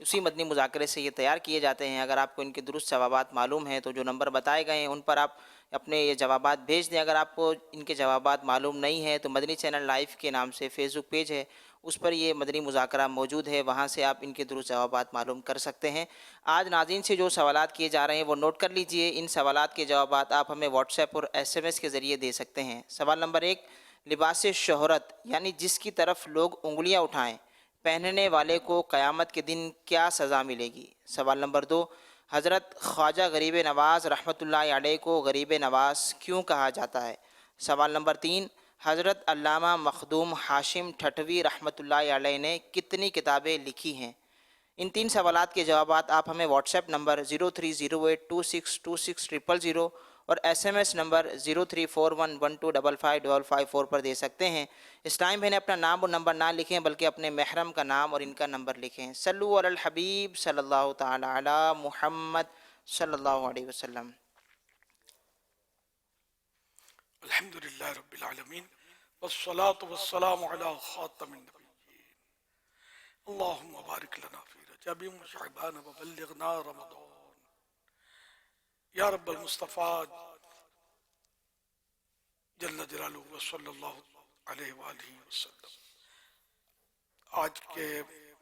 اسی مدنی مذاکرے سے یہ تیار کیے جاتے ہیں. اگر آپ کو ان کے درست جوابات معلوم ہیں تو جو نمبر بتائے گئے ہیں ان پر آپ اپنے یہ جوابات بھیج دیں. اگر آپ کو ان کے جوابات معلوم نہیں ہیں تو مدنی چینل لائیو کے نام سے فیس بک پیج ہے, اس پر یہ مدنی مذاکرہ موجود ہے, وہاں سے آپ ان کے درست جوابات معلوم کر سکتے ہیں. آج ناظرین سے جو سوالات کیے جا رہے ہیں وہ نوٹ کر لیجئے. ان سوالات کے جوابات آپ ہمیں واٹس ایپ اور SMS کے ذریعے دے سکتے ہیں. سوال نمبر 1, لباس شہرت یعنی جس کی طرف لوگ انگلیاں اٹھائیں, پہننے والے کو قیامت کے دن کیا سزا ملے گی؟ سوال نمبر 2, حضرت خواجہ غریب نواز رحمۃ اللہ علیہ کو غریب نواز کیوں کہا جاتا ہے؟ سوال نمبر 3, حضرت علامہ مخدوم ہاشم ٹھٹوی رحمۃ اللہ علیہ نے کتنی کتابیں لکھی ہیں؟ ان 3 سوالات کے جوابات آپ ہمیں واٹس ایپ نمبر 030826260000 اور SMS نمبر 034112555554 پر دے سکتے ہیں. اسلام بھائی نے اپنا نام اور نمبر نہ لکھیں بلکہ اپنے محرم کا نام اور ان کا نمبر لکھیں. صلو علی الحبیب صلی اللہ تعالی علی محمد صلی اللہ علیہ وسلم. الحمدللہ رب العالمین والصلاة والسلام علی خاتم النبیین. اللہم بارک لنا فی رجب وشعبان وبلغنا رمضان. یا رب المصطفیٰ جل جلالہ وصلی اللہ علیہ وآلہ وسلم. آج کے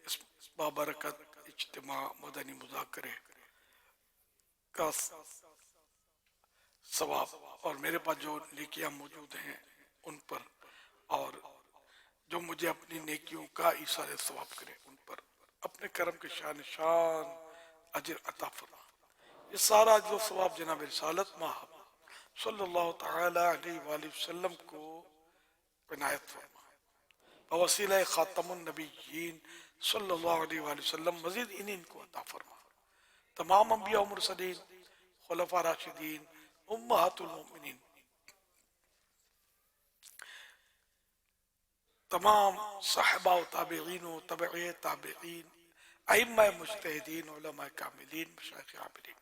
اس بابرکت اجتماع مدنی مذاکرے کا ثواب اور میرے پاس جو نیکیاں موجود ہیں ان پر, اور جو مجھے اپنی نیکیوں کا ایصال ثواب کرے ان پر اپنے کرم کے شان اجر عطا فرما. یہ سارا جو ثواب جناب رسالت ماہب صلی اللہ تعالی علیہ وآلہ وسلم کو عنایت فرما. بوسیلہ خاتم النبیین صلی اللہ علیہ وآلہ وسلم مزید انہیں کو عطا فرما. تمام انبیاء و مرسلین, خلفاء راشدین, امہات المؤمنین, تمام صحابہ و تابعین و تبعی تابعین, ائمہ مجتہدین, علماء کاملین, مشایخ عاملین,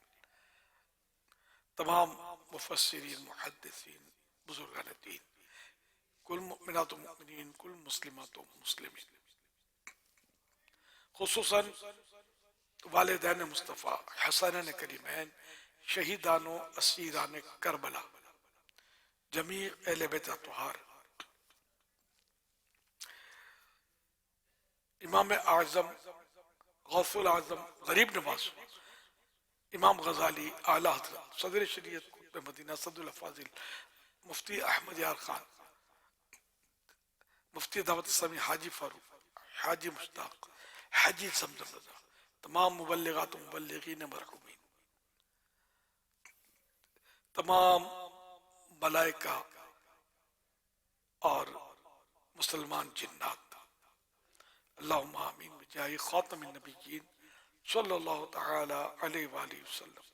تمام مفسرین, محدثین, بزرگان دین, کل مؤمنات و مؤمنین, کل مسلمات و مسلمین, خصوصاً والدین مصطفیٰ, حسنین کریمین, شہیدان و اسیران کربلا, جمیع اہل بیت اطہار, امام اعظم غوث العظم غریب نواز, امام غزالی, اعلیٰ حضرت صدر شریعت قطب مدینہ سعد الافاضل, مفتی احمد یار خان, مفتی دعوت اسلامی حاجی فاروق, حاجی مشتاق, حاجی زمزم رضا, تمام مبلغات و مبلغین مرحومین, تمام ملائکہ اور مسلمان جنات, اللہم آمین بجاہ خاتم النبیین صلی اللہ تعالی علیہ وآلہ وسلم.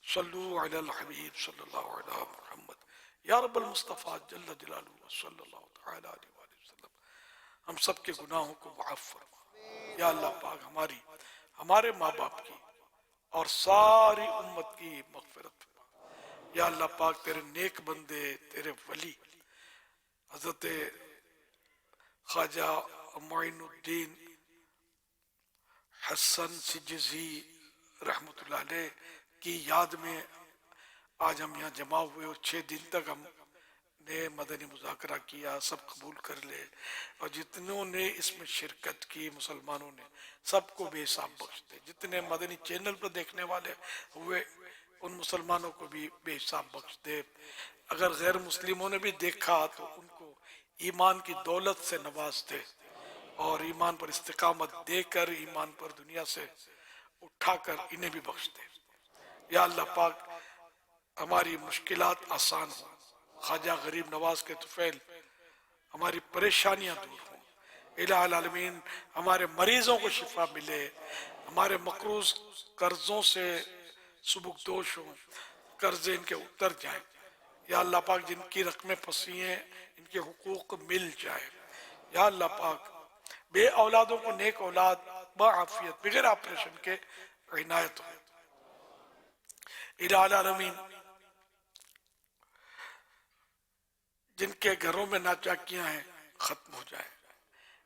صلو علی الحبیب صلی اللہ علیہ محمد یا رب المصطفیٰ جل جلالہ صلی اللہ تعالی علیہ وآلہ وسلم. ہم سب کے گناہوں کو معاف فرما. یا اللہ پاک ہمارے ماں باپ کی اور ساری امت کی مغفرت فرما. یا اللہ پاک تیرے نیک بندے, تیرے ولی حضرت خواجہ معین الدین حسن سجزی رحمۃ اللہ علیہ کی یاد میں آج ہم یہاں جمع ہوئے, اور 6 دن تک ہم نے مدنی مذاکرہ کیا. سب قبول کر لے, اور جتنوں نے اس میں شرکت کی مسلمانوں نے سب کو بے حساب بخش دے. جتنے مدنی چینل پر دیکھنے والے ہوئے ان مسلمانوں کو بھی بے حساب بخش دے. اگر غیر مسلموں نے بھی دیکھا تو ان کو ایمان کی دولت سے نواز دے, اور ایمان پر استقامت دے کر ایمان پر دنیا سے اٹھا کر انہیں بھی بخش دے. یا اللہ پاک ہماری مشکلات آسان ہوں, خواجہ غریب نواز کے طفیل ہماری پریشانیاں دور ہوں. الہ العالمین ہمارے مریضوں کو شفا ملے, ہمارے مقروض قرضوں سے سبکدوش ہوں, قرضے ان کے اتر جائیں. یا اللہ پاک جن کی رقمیں پھنسی ہیں ان کے حقوق مل جائے. یا اللہ پاک بے اولادوں کو نیک اولاد بعافیت بغیر آپریشن کے عنایت ہو. الہ العالمین جن کے گھروں میں ناچاکیاں ہیں ختم ہو جائیں.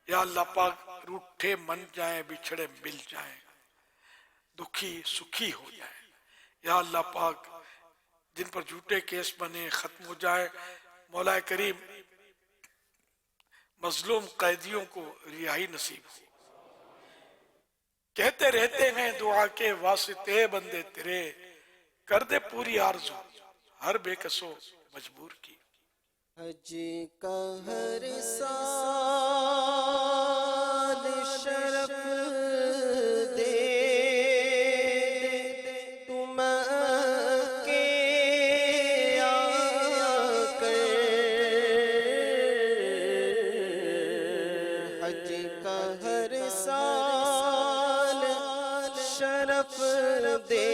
یا اللہ پاک روٹھے من جائیں بچھڑے مل جائیں، دکھی سکھی ہو جائیں، یا اللہ پاک جن پر جھوٹے کیس بنے ختم ہو جائے، مولا کریم مظلوم قیدیوں کو رہائی نصیب ہو۔ کہتے رہتے ہیں دعا کے واسطے بندے تیرے، کر دے پوری آرزو ہر بے کسو مجبور کی۔ حج کا ہر سال شرف دے تم کے آ کر، حج کا ہر سال شرف دے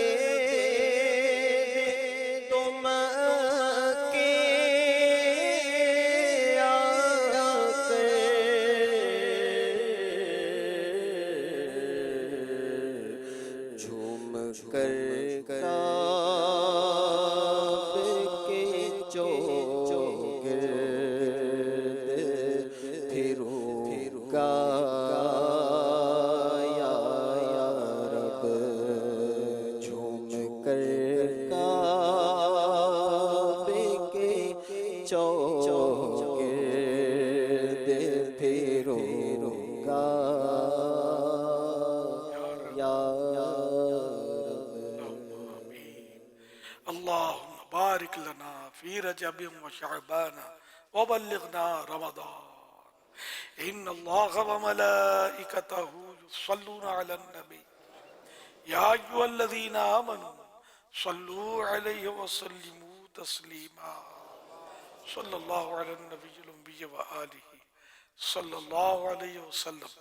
بارک لنا فی رجب و شعبان وبلغنا رمضان ان اللہ وملائکتہ یصلون علی النبی یا ایھا الذین آمنوا صلوا علیہ وسلموا تسلیما صلی اللہ علی النبی الأمی وآلہ صلی اللہ علیہ وسلم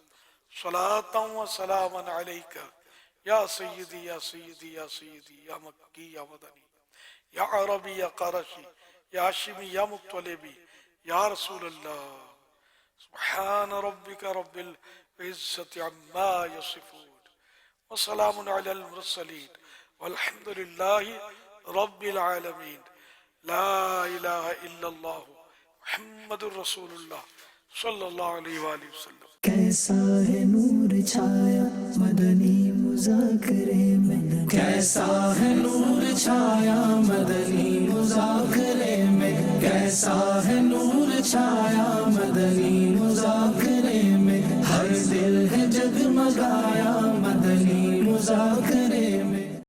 صلاۃ و سلاما علیک یا سیدی یا سیدی یا سیدی یا مکی یا مدنی یا عربی یا قرشی یا ہاشمی یا مطلبی یا رسول اللہ سبحان ربک رب العزت عما یصفون وسلام علی المرسلین والحمد للہ رب العالمین لا الہ الا اللہ محمد الرسول اللہ صلی اللہ علیہ وآلہ وسلم۔ کیسا ہے نور چھایا مدنی مذاکرے میں، کیسا ہے نور چھایا مدنی مذاکرے میں، کیسا ہے نور چھایا مدنی مذاکرے میں، ہر دل ہے جگمگایا